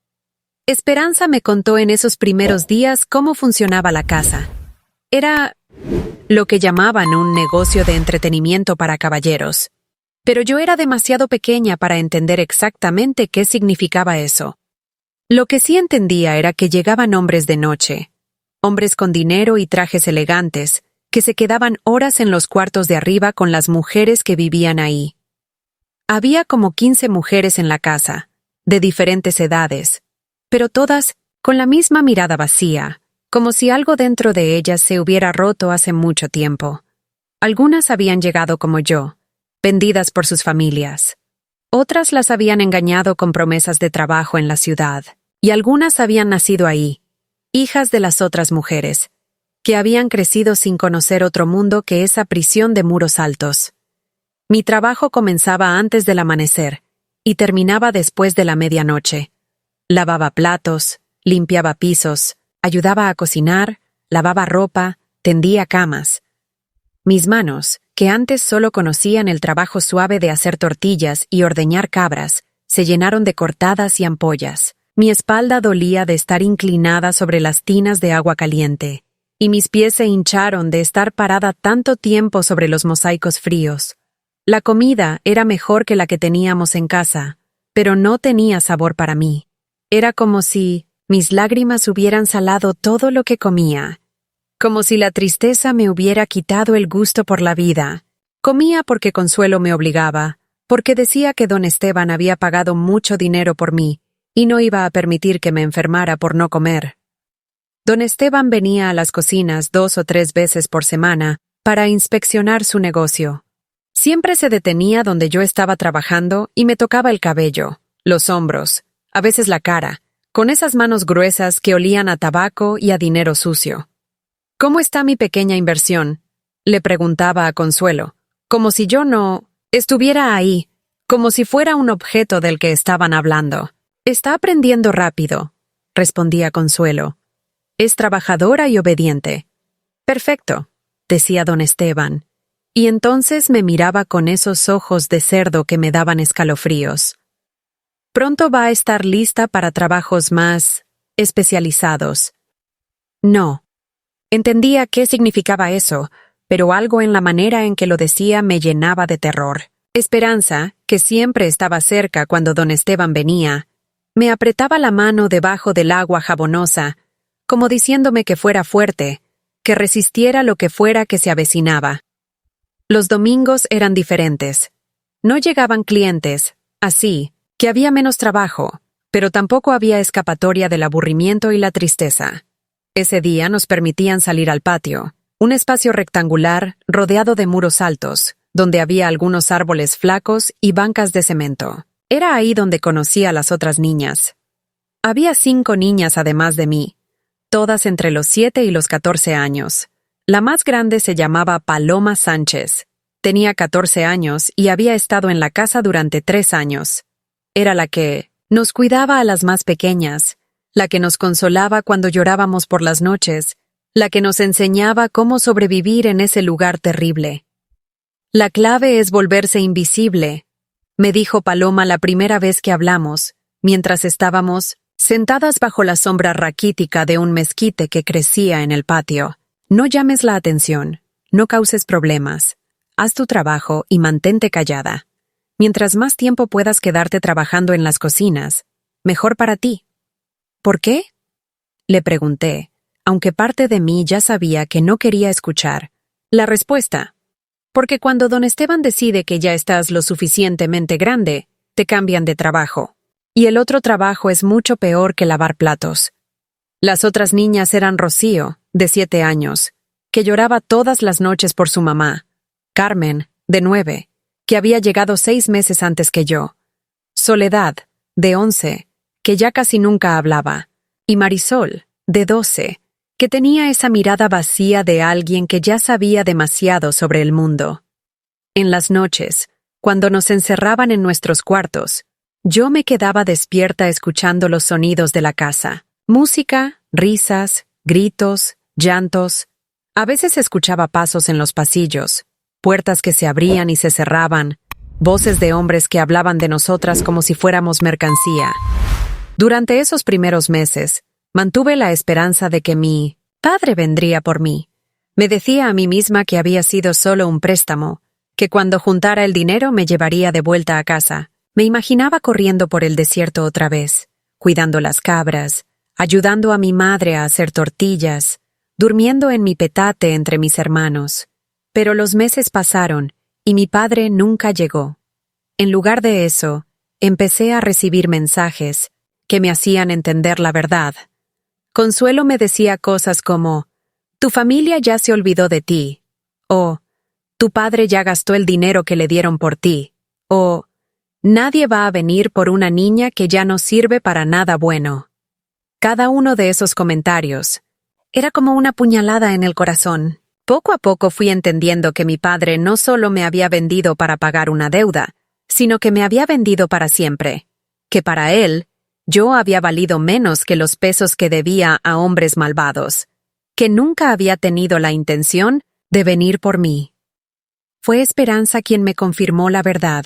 Esperanza me contó en esos primeros días cómo funcionaba la casa. Era lo que llamaban un negocio de entretenimiento para caballeros. Pero yo era demasiado pequeña para entender exactamente qué significaba eso. Lo que sí entendía era que llegaban hombres de noche, hombres con dinero y trajes elegantes, que se quedaban horas en los cuartos de arriba con las mujeres que vivían ahí. Había como 15 mujeres en la casa, de diferentes edades, pero todas con la misma mirada vacía, como si algo dentro de ellas se hubiera roto hace mucho tiempo. Algunas habían llegado como yo, vendidas por sus familias. Otras las habían engañado con promesas de trabajo en la ciudad, y algunas habían nacido ahí, hijas de las otras mujeres, que habían crecido sin conocer otro mundo que esa prisión de muros altos. Mi trabajo comenzaba antes del amanecer y terminaba después de la medianoche. Lavaba platos, limpiaba pisos, ayudaba a cocinar, lavaba ropa, tendía camas. Mis manos, que antes solo conocían el trabajo suave de hacer tortillas y ordeñar cabras, se llenaron de cortadas y ampollas. Mi espalda dolía de estar inclinada sobre las tinas de agua caliente, y mis pies se hincharon de estar parada tanto tiempo sobre los mosaicos fríos. La comida era mejor que la que teníamos en casa, pero no tenía sabor para mí. Era como si mis lágrimas hubieran salado todo lo que comía, como si la tristeza me hubiera quitado el gusto por la vida. Comía porque Consuelo me obligaba, porque decía que don Esteban había pagado mucho dinero por mí y no iba a permitir que me enfermara por no comer. Don Esteban venía a las cocinas 2 o 3 veces por semana para inspeccionar su negocio. Siempre se detenía donde yo estaba trabajando y me tocaba el cabello, los hombros, a veces la cara, con esas manos gruesas que olían a tabaco y a dinero sucio. «¿Cómo está mi pequeña inversión?», le preguntaba a Consuelo, como si yo no estuviera ahí, como si fuera un objeto del que estaban hablando. «Está aprendiendo rápido», respondía Consuelo. «Es trabajadora y obediente». «Perfecto», decía don Esteban, y entonces me miraba con esos ojos de cerdo que me daban escalofríos. Pronto va a estar lista para trabajos más especializados. No. Entendía qué significaba eso, pero algo en la manera en que lo decía me llenaba de terror. Esperanza, que siempre estaba cerca cuando don Esteban venía, me apretaba la mano debajo del agua jabonosa, como diciéndome que fuera fuerte, que resistiera lo que fuera que se avecinaba. Los domingos eran diferentes. No llegaban clientes, así que había menos trabajo, pero tampoco había escapatoria del aburrimiento y la tristeza. Ese día nos permitían salir al patio, un espacio rectangular rodeado de muros altos, donde había algunos árboles flacos y bancas de cemento. Era ahí donde conocí a las otras niñas. Había 5 niñas además de mí, todas entre los 7 y los 14 años. La más grande se llamaba Paloma Sánchez. Tenía 14 años y había estado en la casa durante 3 años. Era la que nos cuidaba a las más pequeñas, la que nos consolaba cuando llorábamos por las noches, la que nos enseñaba cómo sobrevivir en ese lugar terrible. La clave es volverse invisible, me dijo Paloma la primera vez que hablamos, mientras estábamos sentadas bajo la sombra raquítica de un mezquite que crecía en el patio. No llames la atención, no causes problemas, haz tu trabajo y mantente callada. Mientras más tiempo puedas quedarte trabajando en las cocinas, mejor para ti. ¿Por qué? Le pregunté, aunque parte de mí ya sabía que no quería escuchar. La respuesta: porque cuando don Esteban decide que ya estás lo suficientemente grande, te cambian de trabajo. Y el otro trabajo es mucho peor que lavar platos. Las otras niñas eran Rocío, de 7 años, que lloraba todas las noches por su mamá; Carmen, de 9, que había llegado 6 meses antes que yo; Soledad, de 11, que ya casi nunca hablaba; y Marisol, de 12, que tenía esa mirada vacía de alguien que ya sabía demasiado sobre el mundo. En las noches, cuando nos encerraban en nuestros cuartos, yo me quedaba despierta escuchando los sonidos de la casa. Música, risas, gritos, llantos. A veces escuchaba pasos en los pasillos, puertas que se abrían y se cerraban, voces de hombres que hablaban de nosotras como si fuéramos mercancía. Durante esos primeros meses, mantuve la esperanza de que mi padre vendría por mí. Me decía a mí misma que había sido solo un préstamo, que cuando juntara el dinero me llevaría de vuelta a casa. Me imaginaba corriendo por el desierto otra vez, cuidando las cabras, ayudando a mi madre a hacer tortillas, durmiendo en mi petate entre mis hermanos. Pero los meses pasaron y mi padre nunca llegó. En lugar de eso, empecé a recibir mensajes que me hacían entender la verdad. Consuelo me decía cosas como: «Tu familia ya se olvidó de ti», o «Tu padre ya gastó el dinero que le dieron por ti», o «Nadie va a venir por una niña que ya no sirve para nada bueno». Cada uno de esos comentarios era como una puñalada en el corazón. Poco a poco fui entendiendo que mi padre no solo me había vendido para pagar una deuda, sino que me había vendido para siempre, que para él yo había valido menos que los pesos que debía a hombres malvados, que nunca había tenido la intención de venir por mí. Fue Esperanza quien me confirmó la verdad.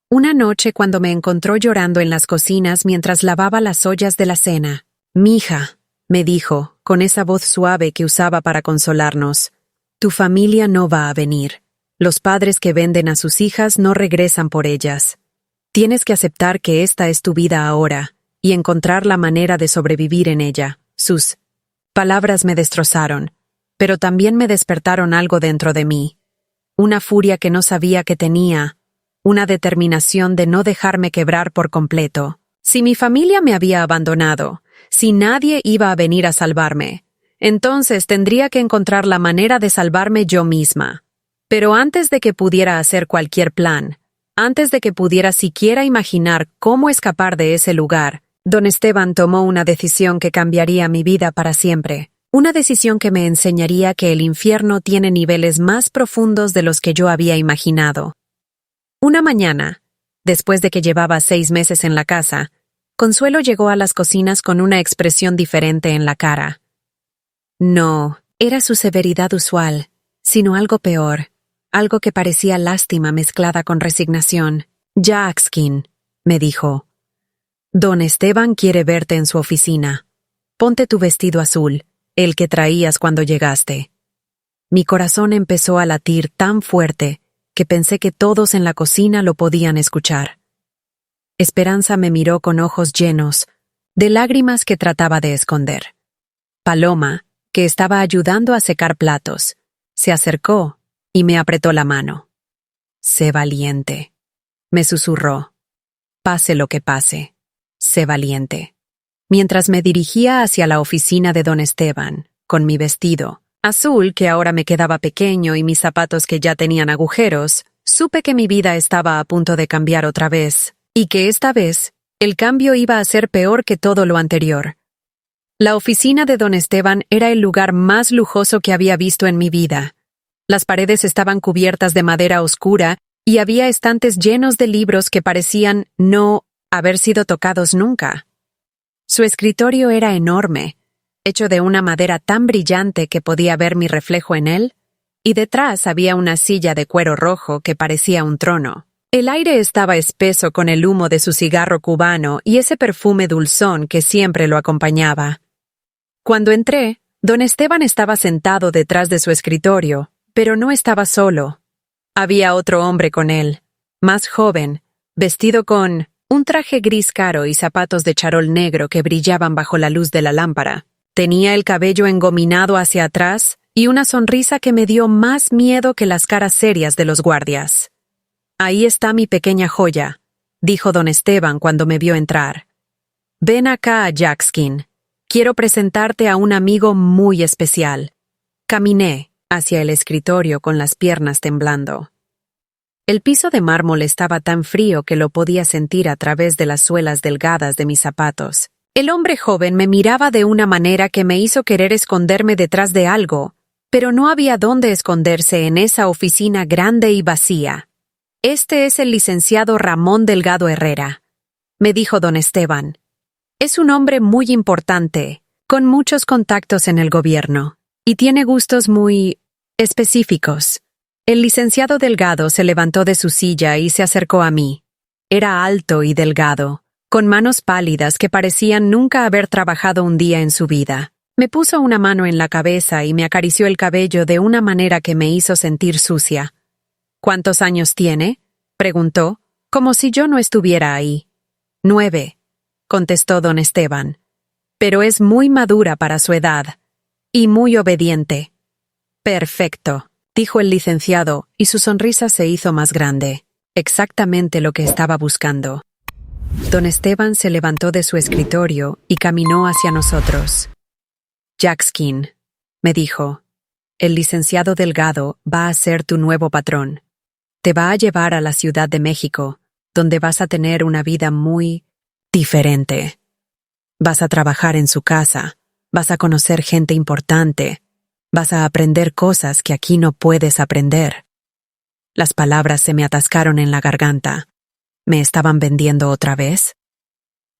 Una noche cuando me encontró llorando en las cocinas mientras lavaba las ollas de la cena. «Mija», me dijo, con esa voz suave que usaba para consolarnos, «tu familia no va a venir. Los padres que venden a sus hijas no regresan por ellas. Tienes que aceptar que esta es tu vida ahora y encontrar la manera de sobrevivir en ella». Sus palabras me destrozaron, pero también me despertaron algo dentro de mí. Una furia que no sabía que tenía, una determinación de no dejarme quebrar por completo. Si mi familia me había abandonado, si nadie iba a venir a salvarme, entonces tendría que encontrar la manera de salvarme yo misma. Pero antes de que pudiera hacer cualquier plan, antes de que pudiera siquiera imaginar cómo escapar de ese lugar, don Esteban tomó una decisión que cambiaría mi vida para siempre. Una decisión que me enseñaría que el infierno tiene niveles más profundos de los que yo había imaginado. Una mañana, después de que llevaba 6 meses en la casa, Consuelo llegó a las cocinas con una expresión diferente en la cara. No era su severidad usual, sino algo peor, algo que parecía lástima mezclada con resignación. «Jackskin», me dijo, Don Esteban quiere verte en su oficina. Ponte tu vestido azul, el que traías cuando llegaste. Mi corazón empezó a latir tan fuerte que pensé que todos en la cocina lo podían escuchar. Esperanza me miró con ojos llenos de lágrimas que trataba de esconder. Paloma, que estaba ayudando a secar platos, se acercó y me apretó la mano. «Sé valiente», me susurró. «Pase lo que pase, sé valiente». Mientras me dirigía hacia la oficina de don Esteban, con mi vestido azul que ahora me quedaba pequeño y mis zapatos que ya tenían agujeros, supe que mi vida estaba a punto de cambiar otra vez, y que esta vez el cambio iba a ser peor que todo lo anterior. La oficina de don Esteban era el lugar más lujoso que había visto en mi vida. Las paredes estaban cubiertas de madera oscura y había estantes llenos de libros que parecían no haber sido tocados nunca. Su escritorio era enorme, hecho de una madera tan brillante que podía ver mi reflejo en él, y detrás había una silla de cuero rojo que parecía un trono. El aire estaba espeso con el humo de su cigarro cubano y ese perfume dulzón que siempre lo acompañaba. Cuando entré, don Esteban estaba sentado detrás de su escritorio, pero no estaba solo. Había otro hombre con él, más joven, vestido con un traje gris caro y zapatos de charol negro que brillaban bajo la luz de la lámpara. Tenía el cabello engominado hacia atrás y una sonrisa que me dio más miedo que las caras serias de los guardias. «Ahí está mi pequeña joya», dijo don Esteban cuando me vio entrar. «Ven acá, Jackskin. Quiero presentarte a un amigo muy especial». Caminé hacia el escritorio con las piernas temblando. El piso de mármol estaba tan frío que lo podía sentir a través de las suelas delgadas de mis zapatos. El hombre joven me miraba de una manera que me hizo querer esconderme detrás de algo, pero no había dónde esconderse en esa oficina grande y vacía. «Este es el licenciado Ramón Delgado Herrera», me dijo don Esteban. «Es un hombre muy importante, con muchos contactos en el gobierno, y tiene gustos muy específicos». El licenciado Delgado se levantó de su silla y se acercó a mí. Era alto y delgado, con manos pálidas que parecían nunca haber trabajado un día en su vida. Me puso una mano en la cabeza y me acarició el cabello de una manera que me hizo sentir sucia. «¿Cuántos años tiene?», preguntó, como si yo no estuviera ahí. «9», contestó don Esteban. «Pero es muy madura para su edad. Y muy obediente». «Perfecto», dijo el licenciado, y su sonrisa se hizo más grande. Exactamente lo que estaba buscando. Don Esteban se levantó de su escritorio y caminó hacia nosotros. «Jackskin», me dijo, «el licenciado Delgado va a ser tu nuevo patrón. Te va a llevar a la Ciudad de México, donde vas a tener una vida muy diferente. Vas a trabajar en su casa, vas a conocer gente importante, vas a aprender cosas que aquí no puedes aprender». Las palabras se me atascaron en la garganta. ¿Me estaban vendiendo otra vez?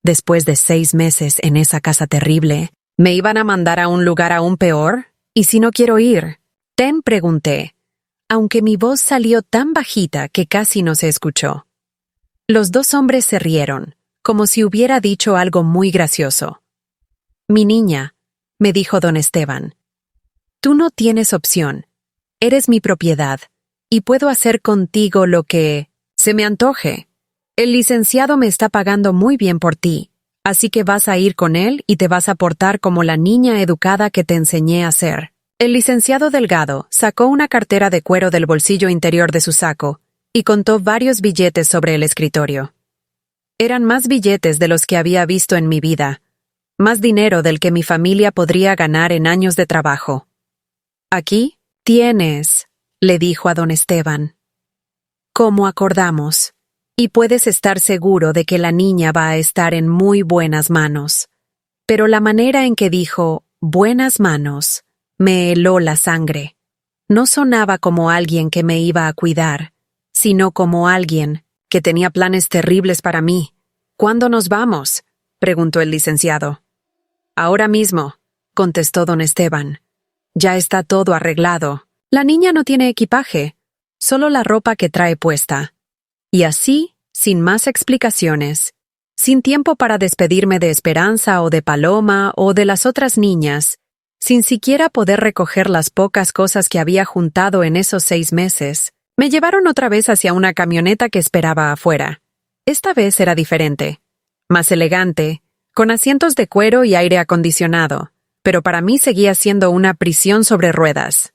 Después de 6 meses en esa casa terrible, ¿me iban a mandar a un lugar aún peor? ¿Y si no quiero ir? Pregunté, aunque mi voz salió tan bajita que casi no se escuchó. Los dos hombres se rieron, como si hubiera dicho algo muy gracioso. «Mi niña», me dijo don Esteban, «tú no tienes opción. Eres mi propiedad, y puedo hacer contigo lo que se me antoje. El licenciado me está pagando muy bien por ti, así que vas a ir con él y te vas a portar como la niña educada que te enseñé a ser». El licenciado Delgado sacó una cartera de cuero del bolsillo interior de su saco y contó varios billetes sobre el escritorio. Eran más billetes de los que había visto en mi vida, más dinero del que mi familia podría ganar en años de trabajo. «Aquí tienes», le dijo a don Esteban, «como acordamos, y puedes estar seguro de que la niña va a estar en muy buenas manos». Pero la manera en que dijo «buenas manos» me heló la sangre. No sonaba como alguien que me iba a cuidar, sino como alguien que tenía planes terribles para mí. «¿Cuándo nos vamos?», preguntó el licenciado. «Ahora mismo», contestó don Esteban. «Ya está todo arreglado. La niña no tiene equipaje, solo la ropa que trae puesta». Y así, sin más explicaciones, sin tiempo para despedirme de Esperanza o de Paloma o de las otras niñas, sin siquiera poder recoger las pocas cosas que había juntado en esos 6 meses, me llevaron otra vez hacia una camioneta que esperaba afuera. Esta vez era diferente, más elegante, con asientos de cuero y aire acondicionado, pero para mí seguía siendo una prisión sobre ruedas.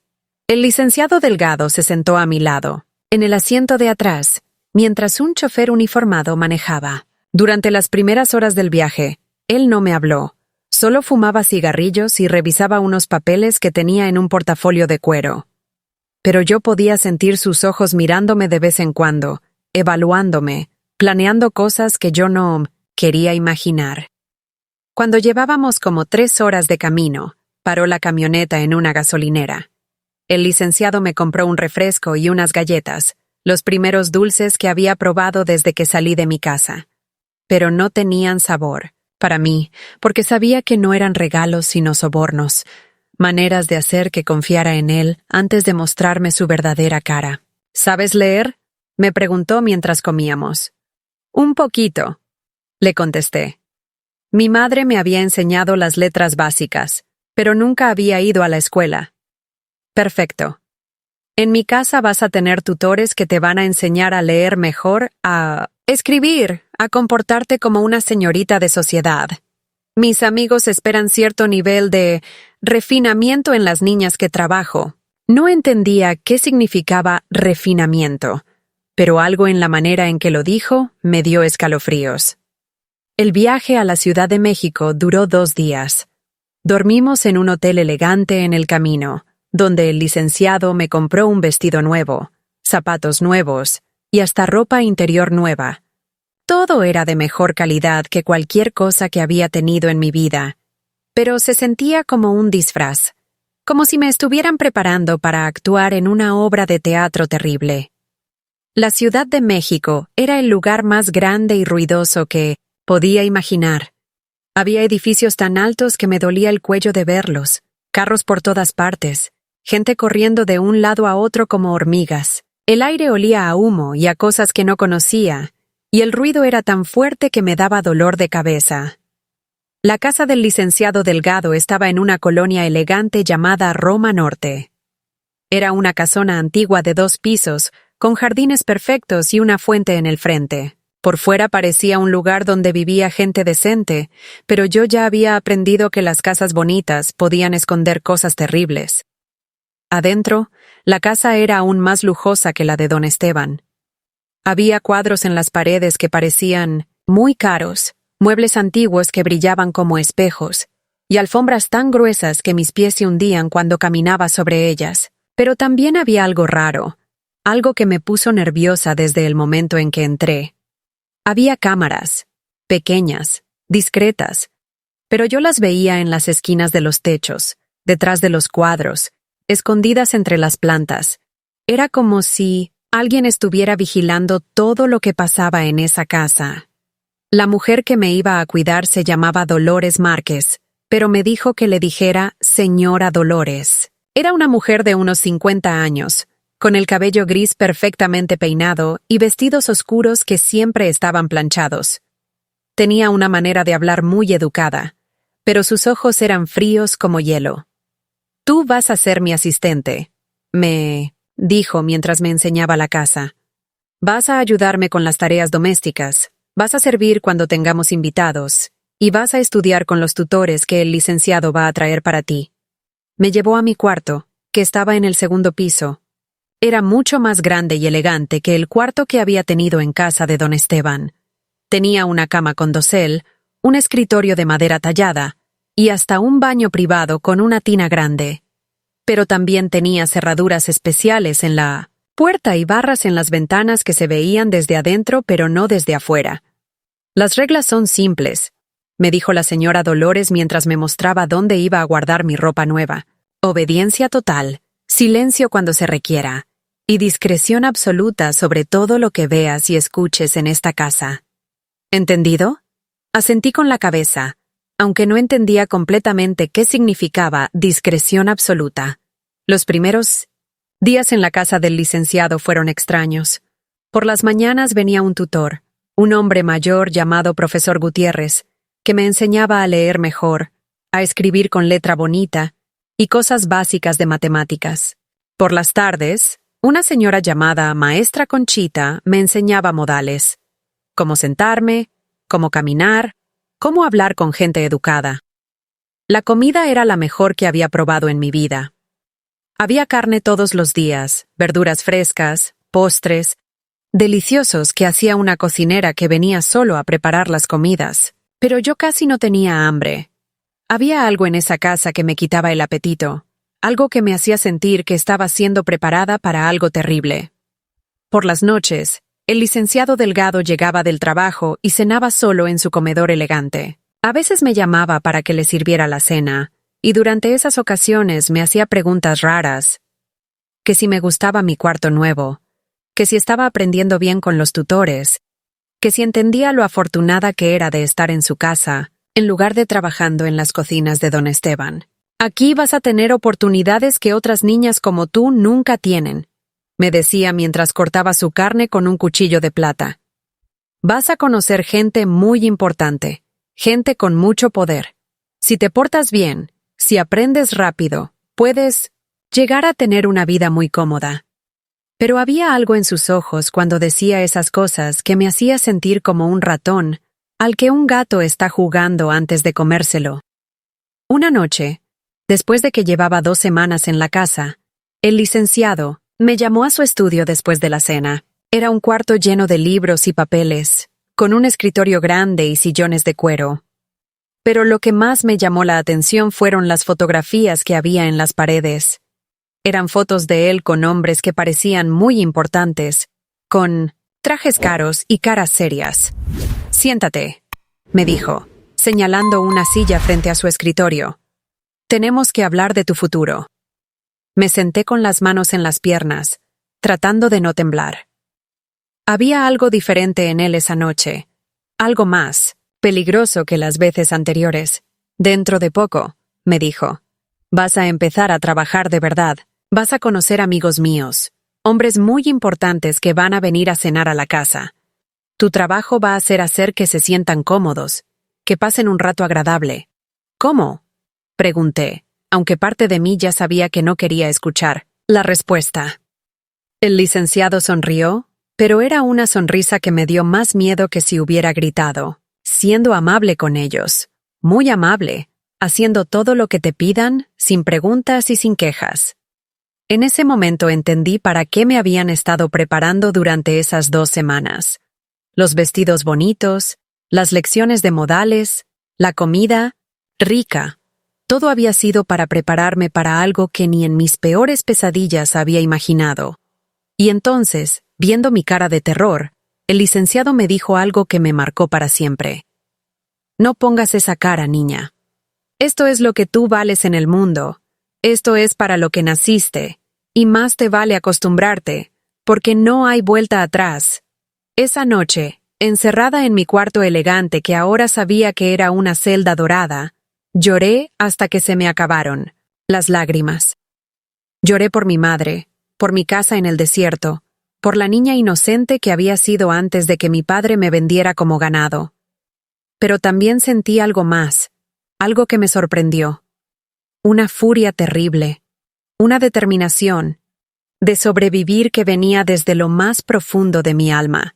El licenciado Delgado se sentó a mi lado, en el asiento de atrás, mientras un chofer uniformado manejaba. Durante las primeras horas del viaje, él no me habló. Solo fumaba cigarrillos y revisaba unos papeles que tenía en un portafolio de cuero. Pero yo podía sentir sus ojos mirándome de vez en cuando, evaluándome, planeando cosas que yo no quería imaginar. Cuando llevábamos como 3 horas de camino, paró la camioneta en una gasolinera. El licenciado me compró un refresco y unas galletas, los primeros dulces que había probado desde que salí de mi casa. Pero no tenían sabor, para mí, porque sabía que no eran regalos sino sobornos, maneras de hacer que confiara en él antes de mostrarme su verdadera cara. ¿Sabes leer?, me preguntó mientras comíamos. Un poquito, le contesté. Mi madre me había enseñado las letras básicas, pero nunca había ido a la escuela. Perfecto. En mi casa vas a tener tutores que te van a enseñar a leer mejor, a escribir, a comportarte como una señorita de sociedad. Mis amigos esperan cierto nivel de refinamiento en las niñas que trabajo. No entendía qué significaba refinamiento, pero algo en la manera en que lo dijo me dio escalofríos. El viaje a la Ciudad de México duró 2 días. Dormimos en un hotel elegante en el camino, donde el licenciado me compró un vestido nuevo, zapatos nuevos y hasta ropa interior nueva. Todo era de mejor calidad que cualquier cosa que había tenido en mi vida, pero se sentía como un disfraz, como si me estuvieran preparando para actuar en una obra de teatro terrible. La Ciudad de México era el lugar más grande y ruidoso que podía imaginar. Había edificios tan altos que me dolía el cuello de verlos, carros por todas partes, gente corriendo de un lado a otro como hormigas. El aire olía a humo y a cosas que no conocía, y el ruido era tan fuerte que me daba dolor de cabeza. La casa del licenciado Delgado estaba en una colonia elegante llamada Roma Norte. Era una casona antigua de 2 pisos, con jardines perfectos y una fuente en el frente. Por fuera parecía un lugar donde vivía gente decente, pero yo ya había aprendido que las casas bonitas podían esconder cosas terribles. Adentro, la casa era aún más lujosa que la de don Esteban. Había cuadros en las paredes que parecían muy caros, muebles antiguos que brillaban como espejos, y alfombras tan gruesas que mis pies se hundían cuando caminaba sobre ellas. Pero también había algo raro, algo que me puso nerviosa desde el momento en que entré. Había cámaras, pequeñas, discretas, pero yo las veía en las esquinas de los techos, detrás de los cuadros, escondidas entre las plantas. Era como si alguien estuviera vigilando todo lo que pasaba en esa casa. La mujer que me iba a cuidar se llamaba Dolores Márquez, pero me dijo que le dijera señora Dolores. Era una mujer de unos 50 años, con el cabello gris perfectamente peinado y vestidos oscuros que siempre estaban planchados. Tenía una manera de hablar muy educada, pero sus ojos eran fríos como hielo. «Tú vas a ser mi asistente», me dijo mientras me enseñaba la casa. «Vas a ayudarme con las tareas domésticas, vas a servir cuando tengamos invitados, y vas a estudiar con los tutores que el licenciado va a traer para ti». Me llevó a mi cuarto, que estaba en el 2º piso. Era mucho más grande y elegante que el cuarto que había tenido en casa de don Esteban. Tenía una cama con dosel, un escritorio de madera tallada y hasta un baño privado con una tina grande. Pero también tenía cerraduras especiales en la puerta y barras en las ventanas que se veían desde adentro pero no desde afuera. «Las reglas son simples», me dijo la señora Dolores mientras me mostraba dónde iba a guardar mi ropa nueva. «Obediencia total, silencio cuando se requiera, y discreción absoluta sobre todo lo que veas y escuches en esta casa». ¿Entendido? Asentí con la cabeza, aunque no entendía completamente qué significaba discreción absoluta. Los primeros días en la casa del licenciado fueron extraños. Por las mañanas venía un tutor, un hombre mayor llamado profesor Gutiérrez, que me enseñaba a leer mejor, a escribir con letra bonita y cosas básicas de matemáticas. Por las tardes, una señora llamada Maestra Conchita me enseñaba modales, cómo sentarme, cómo caminar, cómo hablar con gente educada. La comida era la mejor que había probado en mi vida. Había carne todos los días, verduras frescas, postres, deliciosos que hacía una cocinera que venía solo a preparar las comidas. Pero yo casi no tenía hambre. Había algo en esa casa que me quitaba el apetito, algo que me hacía sentir que estaba siendo preparada para algo terrible. Por las noches, el licenciado Delgado llegaba del trabajo y cenaba solo en su comedor elegante. A veces me llamaba para que le sirviera la cena, y durante esas ocasiones me hacía preguntas raras, que si me gustaba mi cuarto nuevo, que si estaba aprendiendo bien con los tutores, que si entendía lo afortunada que era de estar en su casa, en lugar de trabajando en las cocinas de don Esteban. Aquí vas a tener oportunidades que otras niñas como tú nunca tienen, me decía mientras cortaba su carne con un cuchillo de plata. Vas a conocer gente muy importante, gente con mucho poder. Si te portas bien, si aprendes rápido, puedes llegar a tener una vida muy cómoda. Pero había algo en sus ojos cuando decía esas cosas que me hacía sentir como un ratón al que un gato está jugando antes de comérselo. Una noche, después de que llevaba 2 semanas en la casa, el licenciado me llamó a su estudio después de la cena. Era un cuarto lleno de libros y papeles, con un escritorio grande y sillones de cuero. Pero lo que más me llamó la atención fueron las fotografías que había en las paredes. Eran fotos de él con hombres que parecían muy importantes, con trajes caros y caras serias. «Siéntate», me dijo, señalando una silla frente a su escritorio. «Tenemos que hablar de tu futuro». Me senté con las manos en las piernas, tratando de no temblar. Había algo diferente en él esa noche, algo más peligroso que las veces anteriores. «Dentro de poco», me dijo, «vas a empezar a trabajar de verdad. Vas a conocer amigos míos, hombres muy importantes que van a venir a cenar a la casa. Tu trabajo va a ser hacer que se sientan cómodos, que pasen un rato agradable». «¿Cómo?», pregunté, aunque parte de mí ya sabía que no quería escuchar la respuesta. El licenciado sonrió, pero era una sonrisa que me dio más miedo que si hubiera gritado, siendo amable con ellos, muy amable, haciendo todo lo que te pidan, sin preguntas y sin quejas. En ese momento entendí para qué me habían estado preparando durante esas 2 semanas. Los vestidos bonitos, las lecciones de modales, la comida, rica. Todo había sido para prepararme para algo que ni en mis peores pesadillas había imaginado. Y entonces, viendo mi cara de terror, el licenciado me dijo algo que me marcó para siempre. «No pongas esa cara, niña. Esto es lo que tú vales en el mundo. Esto es para lo que naciste. Y más te vale acostumbrarte, porque no hay vuelta atrás». Esa noche, encerrada en mi cuarto elegante que ahora sabía que era una celda dorada, lloré hasta que se me acabaron las lágrimas. Lloré por mi madre, por mi casa en el desierto, por la niña inocente que había sido antes de que mi padre me vendiera como ganado. Pero también sentí algo más, algo que me sorprendió. Una furia terrible, una determinación de sobrevivir que venía desde lo más profundo de mi alma.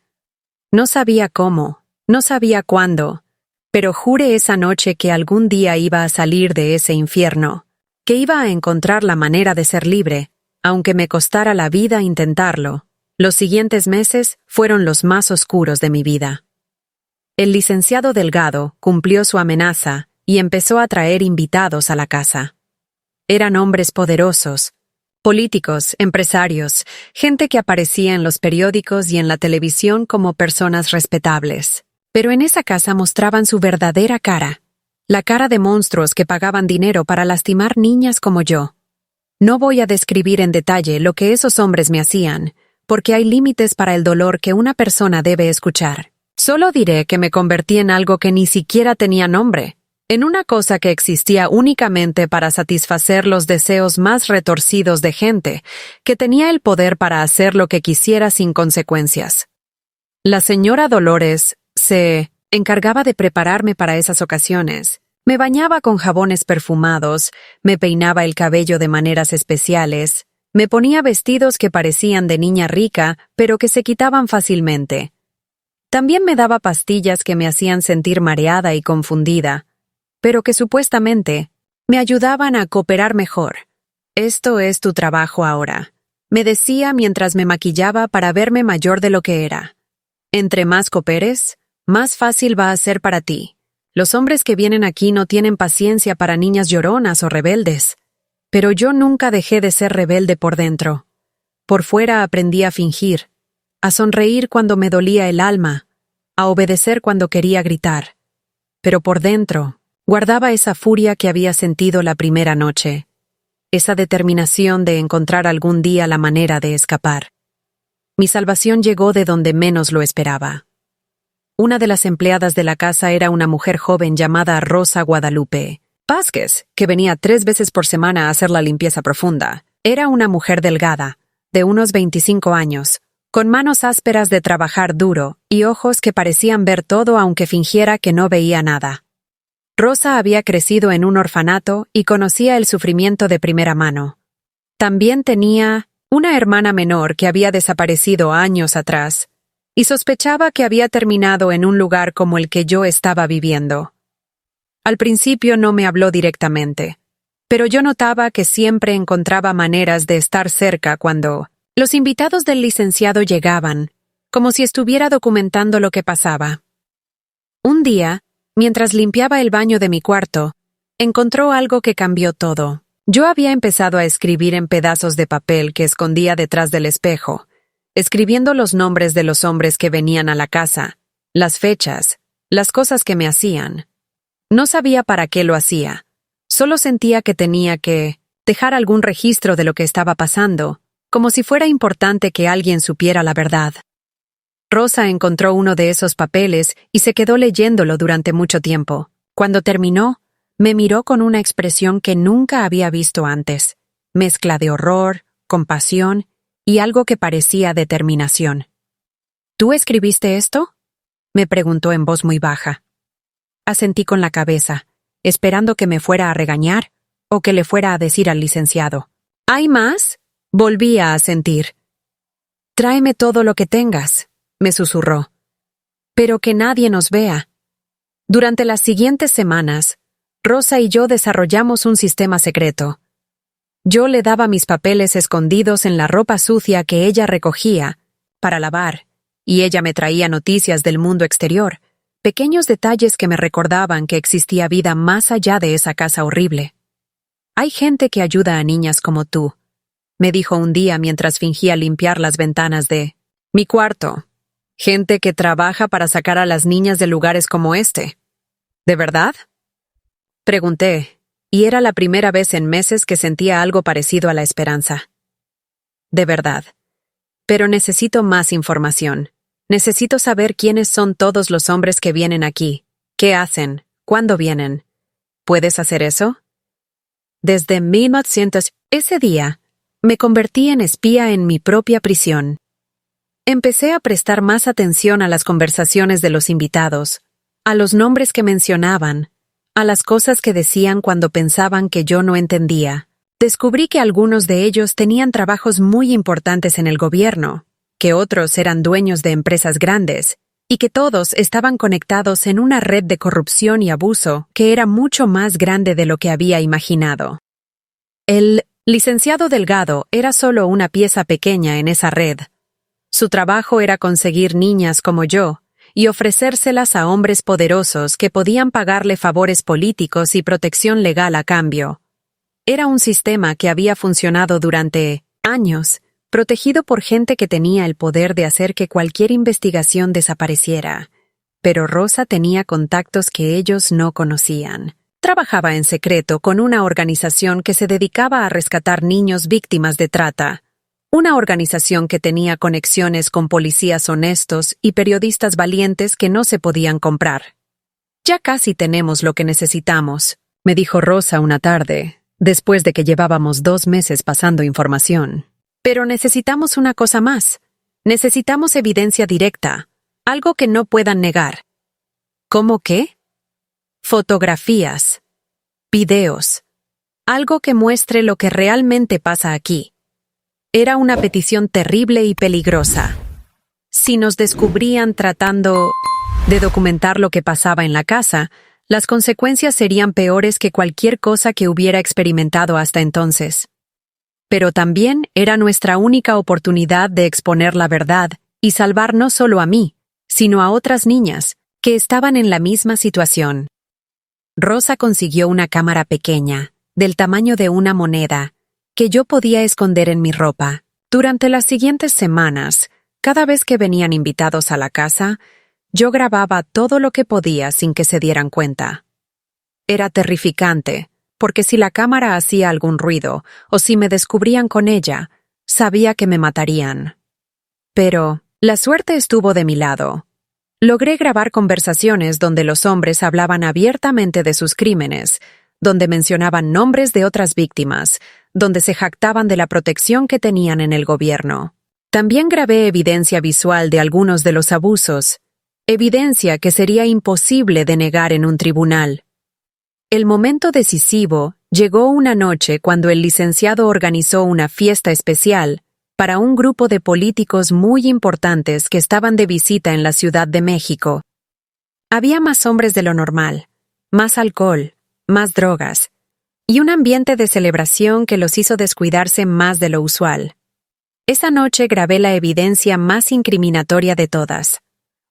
No sabía cómo, no sabía cuándo, pero juré esa noche que algún día iba a salir de ese infierno, que iba a encontrar la manera de ser libre, aunque me costara la vida intentarlo. Los siguientes meses fueron los más oscuros de mi vida. El licenciado Delgado cumplió su amenaza y empezó a traer invitados a la casa. Eran hombres poderosos, políticos, empresarios, gente que aparecía en los periódicos y en la televisión como personas respetables. Pero en esa casa mostraban su verdadera cara, la cara de monstruos que pagaban dinero para lastimar niñas como yo. No voy a describir en detalle lo que esos hombres me hacían, porque hay límites para el dolor que una persona debe escuchar. Solo diré que me convertí en algo que ni siquiera tenía nombre, en una cosa que existía únicamente para satisfacer los deseos más retorcidos de gente que tenía el poder para hacer lo que quisiera sin consecuencias. La señora Dolores se encargaba de prepararme para esas ocasiones. Me bañaba con jabones perfumados, me peinaba el cabello de maneras especiales, me ponía vestidos que parecían de niña rica, pero que se quitaban fácilmente. También me daba pastillas que me hacían sentir mareada y confundida, pero que supuestamente me ayudaban a cooperar mejor. «Esto es tu trabajo ahora», me decía mientras me maquillaba para verme mayor de lo que era. «Entre más cooperes, más fácil va a ser para ti. Los hombres que vienen aquí no tienen paciencia para niñas lloronas o rebeldes. Pero yo nunca dejé de ser rebelde por dentro. Por fuera aprendí a fingir, a sonreír cuando me dolía el alma, a obedecer cuando quería gritar. Pero por dentro guardaba esa furia que había sentido la primera noche, esa determinación de encontrar algún día la manera de escapar. Mi salvación llegó de donde menos lo esperaba. Una de las empleadas de la casa era una mujer joven llamada Rosa Guadalupe Vázquez, que venía 3 veces por semana a hacer la limpieza profunda. Era una mujer delgada, de unos 25 años, con manos ásperas de trabajar duro y ojos que parecían ver todo aunque fingiera que no veía nada. Rosa había crecido en un orfanato y conocía el sufrimiento de primera mano. También tenía una hermana menor que había desaparecido años atrás, y sospechaba que había terminado en un lugar como el que yo estaba viviendo. Al principio no me habló directamente, pero yo notaba que siempre encontraba maneras de estar cerca cuando los invitados del licenciado llegaban, como si estuviera documentando lo que pasaba. Un día, mientras limpiaba el baño de mi cuarto, encontró algo que cambió todo. Yo había empezado a escribir en pedazos de papel que escondía detrás del espejo, escribiendo los nombres de los hombres que venían a la casa, las fechas, las cosas que me hacían. No sabía para qué lo hacía, solo sentía que tenía que dejar algún registro de lo que estaba pasando, como si fuera importante que alguien supiera la verdad. Rosa encontró uno de esos papeles y se quedó leyéndolo durante mucho tiempo. Cuando terminó, me miró con una expresión que nunca había visto antes, mezcla de horror, compasión y algo que parecía determinación. ¿Tú escribiste esto?, me preguntó en voz muy baja. Asentí con la cabeza, esperando que me fuera a regañar o que le fuera a decir al licenciado. ¿Hay más? Volví a asentir. Tráeme todo lo que tengas, me susurró. Pero que nadie nos vea. Durante las siguientes semanas, Rosa y yo desarrollamos un sistema secreto. Yo le daba mis papeles escondidos en la ropa sucia que ella recogía para lavar, y ella me traía noticias del mundo exterior, pequeños detalles que me recordaban que existía vida más allá de esa casa horrible. Hay gente que ayuda a niñas como tú, me dijo un día mientras fingía limpiar las ventanas de mi cuarto. Gente que trabaja para sacar a las niñas de lugares como este. ¿De verdad?, pregunté, y era la primera vez en meses que sentía algo parecido a la esperanza. De verdad. Pero necesito más información. Necesito saber quiénes son todos los hombres que vienen aquí, qué hacen, cuándo vienen. ¿Puedes hacer eso? Desde 1900, ese día, me convertí en espía en mi propia prisión. Empecé a prestar más atención a las conversaciones de los invitados, a los nombres que mencionaban, a las cosas que decían cuando pensaban que yo no entendía. Descubrí que algunos de ellos tenían trabajos muy importantes en el gobierno, que otros eran dueños de empresas grandes, y que todos estaban conectados en una red de corrupción y abuso que era mucho más grande de lo que había imaginado. El licenciado Delgado era solo una pieza pequeña en esa red. Su trabajo era conseguir niñas como yo y ofrecérselas a hombres poderosos que podían pagarle favores políticos y protección legal a cambio. Era un sistema que había funcionado durante años, protegido por gente que tenía el poder de hacer que cualquier investigación desapareciera. Pero Rosa tenía contactos que ellos no conocían. Trabajaba en secreto con una organización que se dedicaba a rescatar niños víctimas de trata. Una organización que tenía conexiones con policías honestos y periodistas valientes que no se podían comprar. «Ya casi tenemos lo que necesitamos», me dijo Rosa una tarde, después de que llevábamos 2 meses pasando información. «Pero necesitamos una cosa más. Necesitamos evidencia directa. Algo que no puedan negar. ¿Cómo qué? Fotografías. Videos. Algo que muestre lo que realmente pasa aquí. Era una petición terrible y peligrosa. Si nos descubrían tratando de documentar lo que pasaba en la casa, las consecuencias serían peores que cualquier cosa que hubiera experimentado hasta entonces. Pero también era nuestra única oportunidad de exponer la verdad y salvar no solo a mí, sino a otras niñas que estaban en la misma situación. Rosa consiguió una cámara pequeña, del tamaño de una moneda, que yo podía esconder en mi ropa. Durante las siguientes semanas, cada vez que venían invitados a la casa, yo grababa todo lo que podía sin que se dieran cuenta. Era terrificante, porque si la cámara hacía algún ruido o si me descubrían con ella, sabía que me matarían. Pero la suerte estuvo de mi lado. Logré grabar conversaciones donde los hombres hablaban abiertamente de sus crímenes, donde mencionaban nombres de otras víctimas, donde se jactaban de la protección que tenían en el gobierno. También grabé evidencia visual de algunos de los abusos, evidencia que sería imposible de negar en un tribunal. El momento decisivo llegó una noche cuando el licenciado organizó una fiesta especial para un grupo de políticos muy importantes que estaban de visita en la Ciudad de México. Había más hombres de lo normal, más alcohol, más drogas, y un ambiente de celebración que los hizo descuidarse más de lo usual. Esa noche grabé la evidencia más incriminatoria de todas.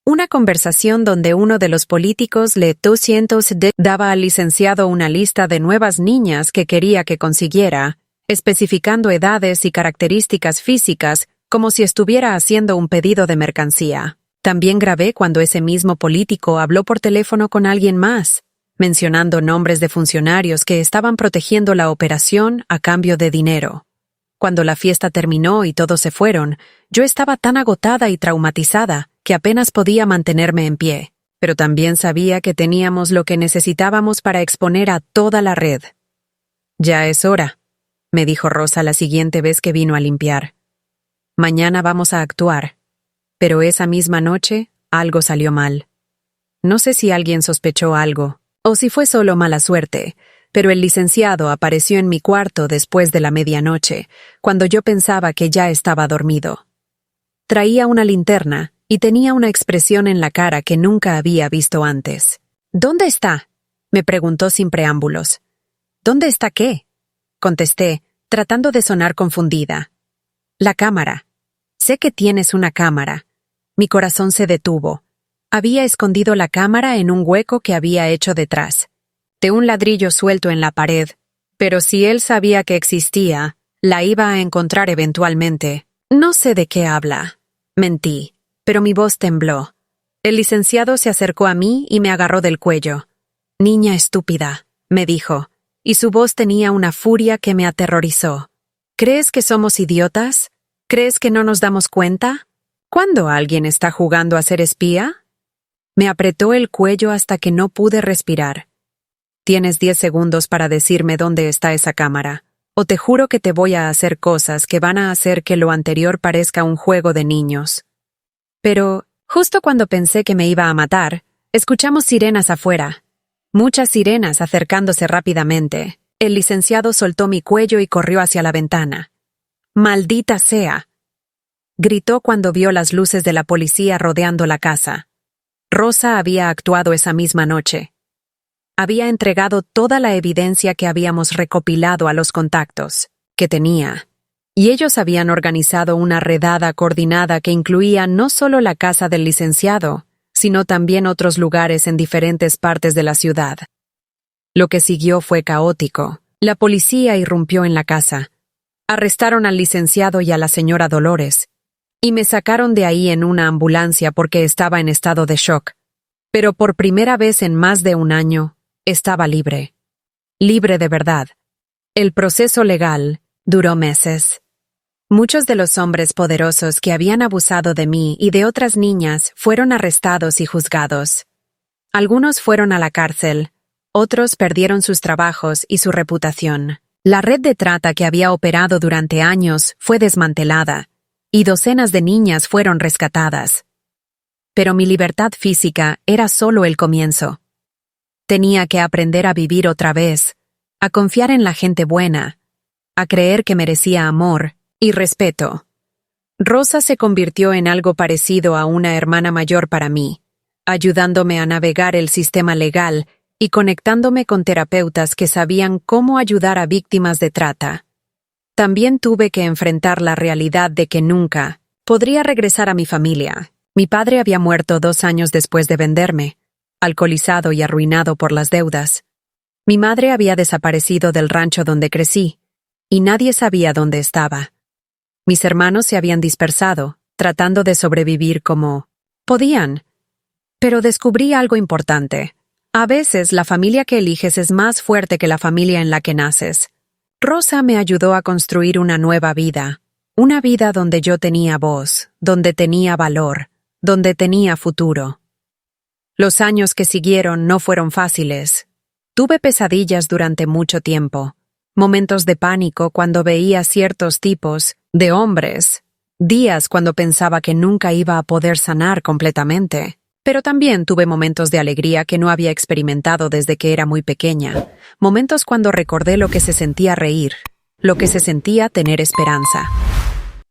Una conversación donde uno de los políticos daba al licenciado una lista de nuevas niñas que quería que consiguiera, especificando edades y características físicas como si estuviera haciendo un pedido de mercancía. También grabé cuando ese mismo político habló por teléfono con alguien más, mencionando nombres de funcionarios que estaban protegiendo la operación a cambio de dinero. Cuando la fiesta terminó y todos se fueron, yo estaba tan agotada y traumatizada que apenas podía mantenerme en pie, pero también sabía que teníamos lo que necesitábamos para exponer a toda la red. «Ya es hora», me dijo Rosa la siguiente vez que vino a limpiar. «Mañana vamos a actuar». Pero esa misma noche, algo salió mal. No sé si alguien sospechó algo, o si fue solo mala suerte, pero el licenciado apareció en mi cuarto después de la medianoche, cuando yo pensaba que ya estaba dormido. Traía una linterna y tenía una expresión en la cara que nunca había visto antes. «¿Dónde está?», me preguntó sin preámbulos. «¿Dónde está qué?», contesté, tratando de sonar confundida. «La cámara. Sé que tienes una cámara». Mi corazón se detuvo. Había escondido la cámara en un hueco que había hecho detrás, de un ladrillo suelto en la pared, pero si él sabía que existía, la iba a encontrar eventualmente. «No sé de qué habla», mentí, pero mi voz tembló. El licenciado se acercó a mí y me agarró del cuello. «Niña estúpida», me dijo, y su voz tenía una furia que me aterrorizó. «¿Crees que somos idiotas? ¿Crees que no nos damos cuenta? ¿Cuándo alguien está jugando a ser espía?» Me apretó el cuello hasta que no pude respirar. «Tienes 10 segundos para decirme dónde está esa cámara, o te juro que te voy a hacer cosas que van a hacer que lo anterior parezca un juego de niños». Pero, justo cuando pensé que me iba a matar, escuchamos sirenas afuera. Muchas sirenas acercándose rápidamente. El licenciado soltó mi cuello y corrió hacia la ventana. «¡Maldita sea!», gritó cuando vio las luces de la policía rodeando la casa. Rosa había actuado esa misma noche. Había entregado toda la evidencia que habíamos recopilado a los contactos que tenía, y ellos habían organizado una redada coordinada que incluía no solo la casa del licenciado, sino también otros lugares en diferentes partes de la ciudad. Lo que siguió fue caótico. La policía irrumpió en la casa. Arrestaron al licenciado y a la señora Dolores, y me sacaron de ahí en una ambulancia porque estaba en estado de shock. Pero por primera vez en más de un año, estaba libre. Libre de verdad. El proceso legal duró meses. Muchos de los hombres poderosos que habían abusado de mí y de otras niñas fueron arrestados y juzgados. Algunos fueron a la cárcel, otros perdieron sus trabajos y su reputación. La red de trata que había operado durante años fue desmantelada, y docenas de niñas fueron rescatadas. pero mi libertad física era solo el comienzo. Tenía que aprender a vivir otra vez, a confiar en la gente buena, a creer que merecía amor y respeto. Rosa se convirtió en algo parecido a una hermana mayor para mí, ayudándome a navegar el sistema legal y conectándome con terapeutas que sabían cómo ayudar a víctimas de trata. También tuve que enfrentar la realidad de que nunca podría regresar a mi familia. Mi padre había muerto 2 años después de venderme, alcoholizado y arruinado por las deudas. Mi madre había desaparecido del rancho donde crecí, y nadie sabía dónde estaba. Mis hermanos se habían dispersado, tratando de sobrevivir como podían. Pero descubrí algo importante. A veces la familia que eliges es más fuerte que la familia en la que naces. Rosa me ayudó a construir una nueva vida. Una vida donde yo tenía voz, donde tenía valor, donde tenía futuro. Los años que siguieron no fueron fáciles. Tuve pesadillas durante mucho tiempo, momentos de pánico cuando veía ciertos tipos de hombres, días cuando pensaba que nunca iba a poder sanar completamente. Pero también tuve momentos de alegría que no había experimentado desde que era muy pequeña, momentos cuando recordé lo que se sentía reír, lo que se sentía tener esperanza.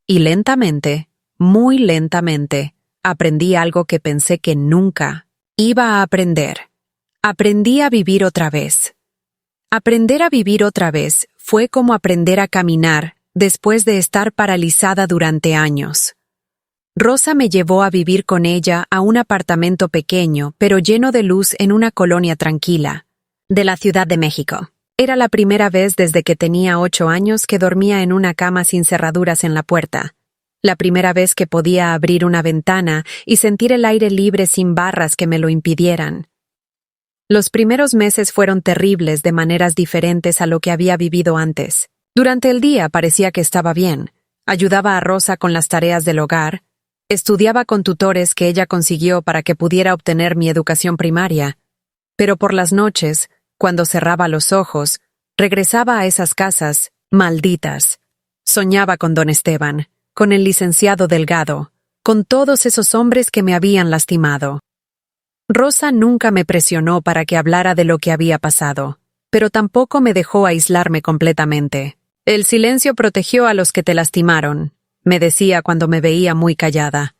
Y lentamente, muy lentamente, aprendí algo que pensé que nunca iba a aprender. Aprendí a vivir otra vez. Aprender a vivir otra vez fue como aprender a caminar después de estar paralizada durante años. Rosa me llevó a vivir con ella a un apartamento pequeño, pero lleno de luz en una colonia tranquila, de la Ciudad de México. Era la primera vez desde que tenía 8 años que dormía en una cama sin cerraduras en la puerta. La primera vez que podía abrir una ventana y sentir el aire libre sin barras que me lo impidieran. Los primeros meses fueron terribles de maneras diferentes a lo que había vivido antes. Durante el día parecía que estaba bien. Ayudaba a Rosa con las tareas del hogar. Estudiaba con tutores que ella consiguió para que pudiera obtener mi educación primaria. Pero por las noches, cuando cerraba los ojos, regresaba a esas casas malditas. Soñaba con don Esteban, con el licenciado Delgado, con todos esos hombres que me habían lastimado. Rosa nunca me presionó para que hablara de lo que había pasado, pero tampoco me dejó aislarme completamente. El silencio protegió a los que te lastimaron, me decía cuando me veía muy callada.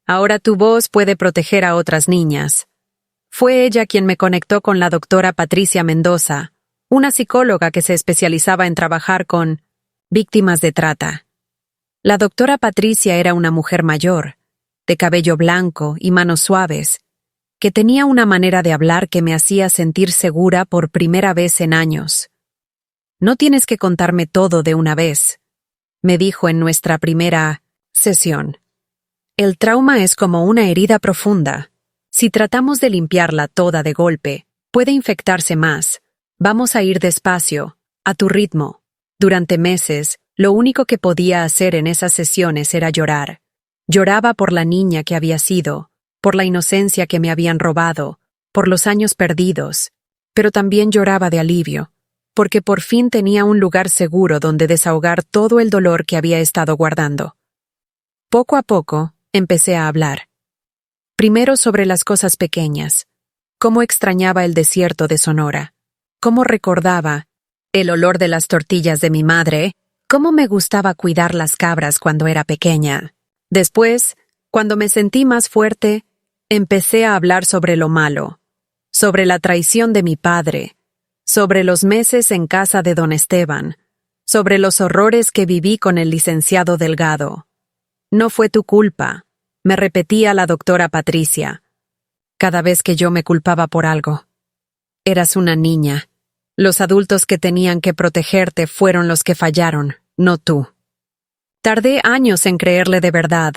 Ahora tu voz puede proteger a otras niñas. Fue ella quien me conectó con la doctora Patricia Mendoza, una psicóloga que se especializaba en trabajar con víctimas de trata. La doctora Patricia era una mujer mayor, de cabello blanco y manos suaves, que tenía una manera de hablar que me hacía sentir segura por primera vez en años. No tienes que contarme todo de una vez, me dijo en nuestra primera sesión. El trauma es como una herida profunda. Si tratamos de limpiarla toda de golpe, puede infectarse más. Vamos a ir despacio, a tu ritmo. Durante meses, lo único que podía hacer en esas sesiones era llorar. Lloraba por la niña que había sido, por la inocencia que me habían robado, por los años perdidos, pero también lloraba de alivio, porque por fin tenía un lugar seguro donde desahogar todo el dolor que había estado guardando. Poco a poco, empecé a hablar. Primero sobre las cosas pequeñas, cómo extrañaba el desierto de Sonora, cómo recordaba el olor de las tortillas de mi madre, cómo me gustaba cuidar las cabras cuando era pequeña. Después, cuando me sentí más fuerte, empecé a hablar sobre lo malo, sobre la traición de mi padre, sobre los meses en casa de don Esteban, sobre los horrores que viví con el licenciado Delgado. No fue tu culpa, me repetía la doctora Patricia, cada vez que yo me culpaba por algo. Eras una niña. Los adultos que tenían que protegerte fueron los que fallaron, no tú. Tardé años en creerle de verdad,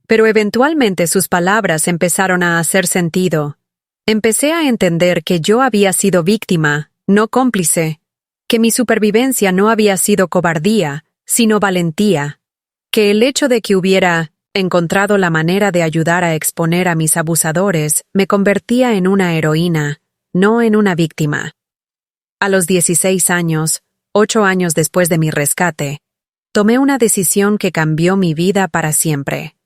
pero eventualmente sus palabras empezaron a hacer sentido. Empecé a entender que yo había sido víctima, no cómplice, que mi supervivencia no había sido cobardía, sino valentía, que el hecho de que hubiera encontrado la manera de ayudar a exponer a mis abusadores me convertía en una heroína, no en una víctima. A los 16 años, 8 años después de mi rescate, tomé una decisión que cambió mi vida para siempre.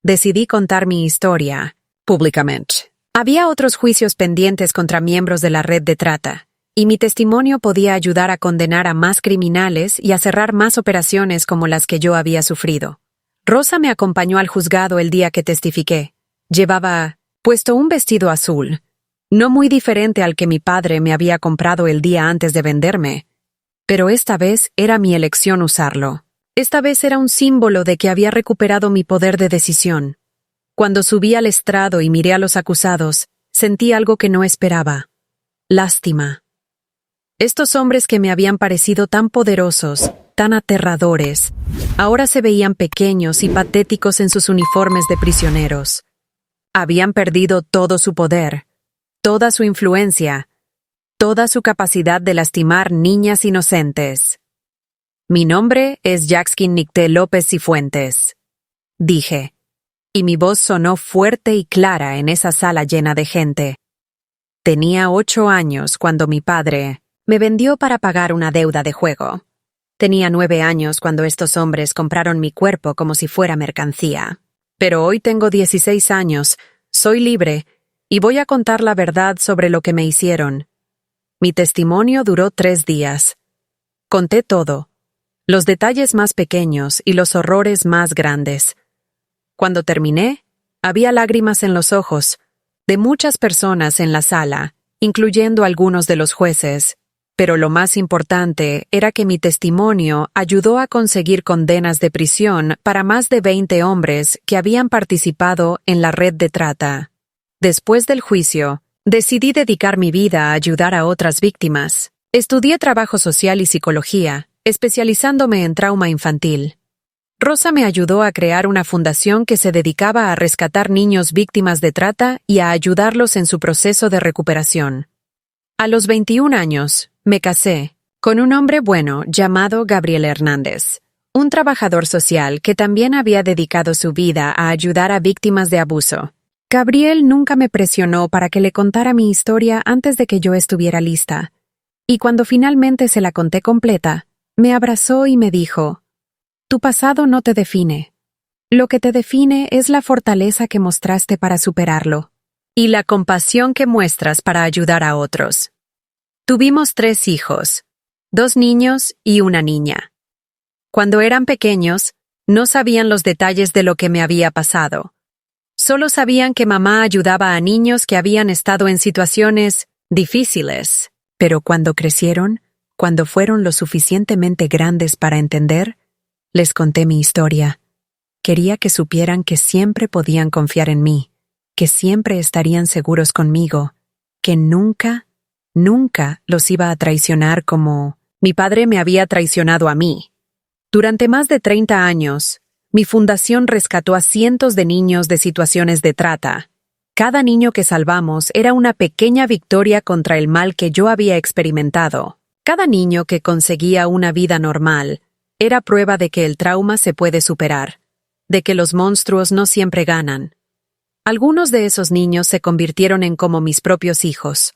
Decidí contar mi historia, públicamente. Había otros juicios pendientes contra miembros de la red de trata, y mi testimonio podía ayudar a condenar a más criminales y a cerrar más operaciones como las que yo había sufrido. Rosa me acompañó al juzgado el día que testifiqué. Llevaba puesto un vestido azul, no muy diferente al que mi padre me había comprado el día antes de venderme, pero esta vez era mi elección usarlo. Esta vez era un símbolo de que había recuperado mi poder de decisión. Cuando subí al estrado y miré a los acusados, sentí algo que no esperaba: lástima. Estos hombres que me habían parecido tan poderosos, tan aterradores, ahora se veían pequeños y patéticos en sus uniformes de prisioneros. Habían perdido todo su poder, toda su influencia, toda su capacidad de lastimar niñas inocentes. Mi nombre es Jackskin Nicté López Cifuentes, dije, y mi voz sonó fuerte y clara en esa sala llena de gente. Tenía 8 años cuando mi padre me vendió para pagar una deuda de juego. Tenía 9 años cuando estos hombres compraron mi cuerpo como si fuera mercancía. Pero hoy tengo 16 años, soy libre, y voy a contar la verdad sobre lo que me hicieron. Mi testimonio duró 3 días. Conté todo, los detalles más pequeños y los horrores más grandes. Cuando terminé, había lágrimas en los ojos, de muchas personas en la sala, incluyendo algunos de los jueces. Pero lo más importante era que mi testimonio ayudó a conseguir condenas de prisión para más de 20 hombres que habían participado en la red de trata. Después del juicio, decidí dedicar mi vida a ayudar a otras víctimas. Estudié trabajo social y psicología, especializándome en trauma infantil. Rosa me ayudó a crear una fundación que se dedicaba a rescatar niños víctimas de trata y a ayudarlos en su proceso de recuperación. A los 21 años, me casé con un hombre bueno llamado Gabriel Hernández, un trabajador social que también había dedicado su vida a ayudar a víctimas de abuso. Gabriel nunca me presionó para que le contara mi historia antes de que yo estuviera lista, y cuando finalmente se la conté completa, me abrazó y me dijo: «Tu pasado no te define. Lo que te define es la fortaleza que mostraste para superarlo y la compasión que muestras para ayudar a otros». Tuvimos 3 hijos, 2 niños y una niña. Cuando eran pequeños, no sabían los detalles de lo que me había pasado. Solo sabían que mamá ayudaba a niños que habían estado en situaciones difíciles. Pero cuando crecieron, cuando fueron lo suficientemente grandes para entender, les conté mi historia. Quería que supieran que siempre podían confiar en mí, que siempre estarían seguros conmigo, que nunca los iba a traicionar como mi padre me había traicionado a mí. Durante más de 30 años, mi fundación rescató a cientos de niños de situaciones de trata. Cada niño que salvamos era una pequeña victoria contra el mal que yo había experimentado. Cada niño que conseguía una vida normal era prueba de que el trauma se puede superar, de que los monstruos no siempre ganan. Algunos de esos niños se convirtieron en como mis propios hijos.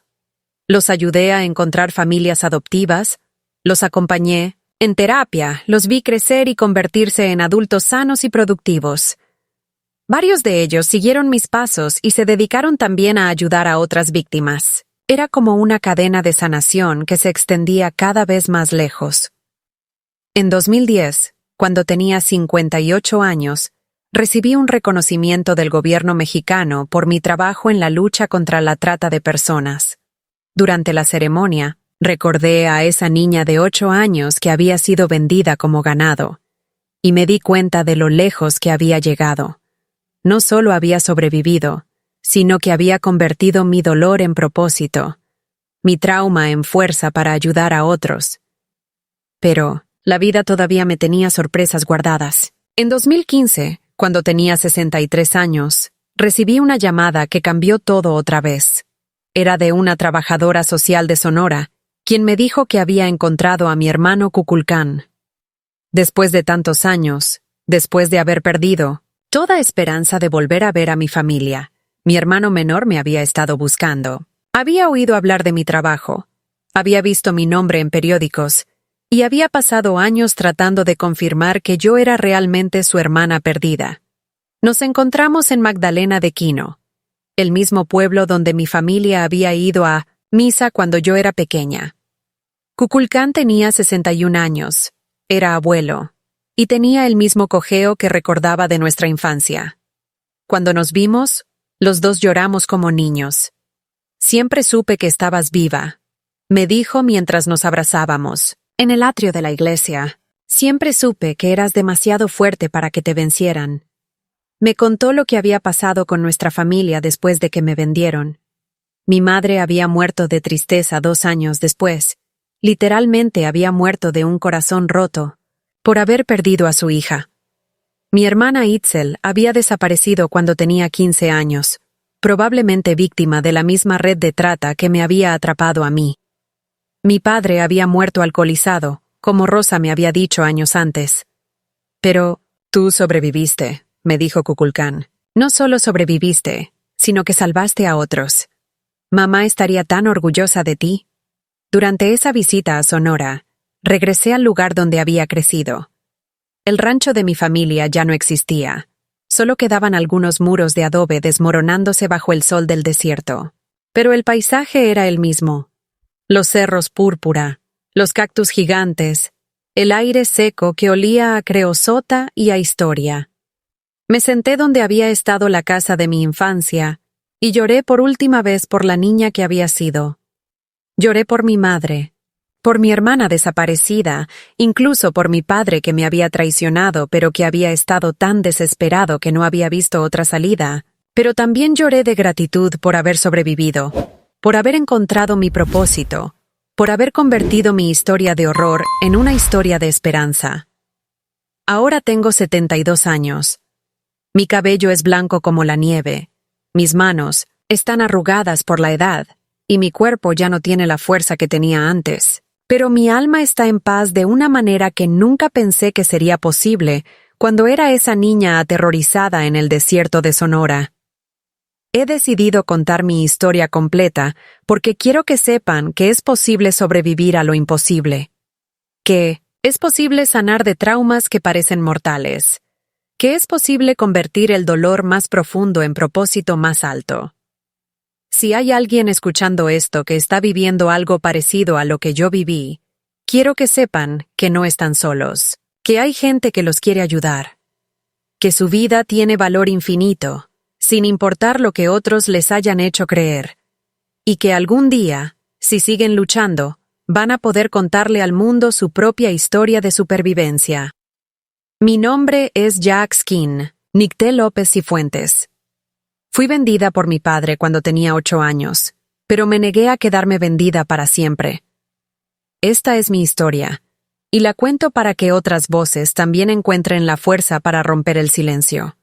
Los ayudé a encontrar familias adoptivas, los acompañé en terapia, los vi crecer y convertirse en adultos sanos y productivos. Varios de ellos siguieron mis pasos y se dedicaron también a ayudar a otras víctimas. Era como una cadena de sanación que se extendía cada vez más lejos. En 2010, cuando tenía 58 años, recibí un reconocimiento del gobierno mexicano por mi trabajo en la lucha contra la trata de personas. Durante la ceremonia, recordé a esa niña de 8 años que había sido vendida como ganado, y me di cuenta de lo lejos que había llegado. No solo había sobrevivido, sino que había convertido mi dolor en propósito, mi trauma en fuerza para ayudar a otros. Pero la vida todavía me tenía sorpresas guardadas. En 2015, cuando tenía 63 años, recibí una llamada que cambió todo otra vez. Era de una trabajadora social de Sonora, quien me dijo que había encontrado a mi hermano Kukulcán. Después de tantos años, después de haber perdido toda esperanza de volver a ver a mi familia, mi hermano menor me había estado buscando. Había oído hablar de mi trabajo, había visto mi nombre en periódicos, y había pasado años tratando de confirmar que yo era realmente su hermana perdida. Nos encontramos en Magdalena de Quino, el mismo pueblo donde mi familia había ido a misa cuando yo era pequeña. Kukulcán tenía 61 años, era abuelo, y tenía el mismo cojeo que recordaba de nuestra infancia. Cuando nos vimos, los dos lloramos como niños. Siempre supe que estabas viva, me dijo mientras nos abrazábamos, en el atrio de la iglesia. Siempre supe que eras demasiado fuerte para que te vencieran. Me contó lo que había pasado con nuestra familia después de que me vendieron. Mi madre había muerto de tristeza 2 años después. Literalmente había muerto de un corazón roto, por haber perdido a su hija. Mi hermana Itzel había desaparecido cuando tenía 15 años, probablemente víctima de la misma red de trata que me había atrapado a mí. Mi padre había muerto alcoholizado, como Rosa me había dicho años antes. Pero tú sobreviviste, me dijo Kukulcán. No solo sobreviviste, sino que salvaste a otros. Mamá estaría tan orgullosa de ti. Durante esa visita a Sonora, regresé al lugar donde había crecido. El rancho de mi familia ya no existía. Solo quedaban algunos muros de adobe desmoronándose bajo el sol del desierto. Pero el paisaje era el mismo. Los cerros púrpura, los cactus gigantes, el aire seco que olía a creosota y a historia. Me senté donde había estado la casa de mi infancia y lloré por última vez por la niña que había sido. Lloré por mi madre, por mi hermana desaparecida, incluso por mi padre que me había traicionado pero que había estado tan desesperado que no había visto otra salida. Pero también lloré de gratitud por haber sobrevivido, por haber encontrado mi propósito, por haber convertido mi historia de horror en una historia de esperanza. Ahora tengo 72 años. Mi cabello es blanco como la nieve, mis manos están arrugadas por la edad, y mi cuerpo ya no tiene la fuerza que tenía antes. Pero mi alma está en paz de una manera que nunca pensé que sería posible cuando era esa niña aterrorizada en el desierto de Sonora. He decidido contar mi historia completa porque quiero que sepan que es posible sobrevivir a lo imposible. Que es posible sanar de traumas que parecen mortales. Que es posible convertir el dolor más profundo en propósito más alto. Si hay alguien escuchando esto que está viviendo algo parecido a lo que yo viví, quiero que sepan que no están solos, que hay gente que los quiere ayudar, que su vida tiene valor infinito, sin importar lo que otros les hayan hecho creer, y que algún día, si siguen luchando, van a poder contarle al mundo su propia historia de supervivencia. Mi nombre es Jack Nicté López Cifuentes. Fui vendida por mi padre cuando tenía 8 años, pero me negué a quedarme vendida para siempre. Esta es mi historia, y la cuento para que otras voces también encuentren la fuerza para romper el silencio.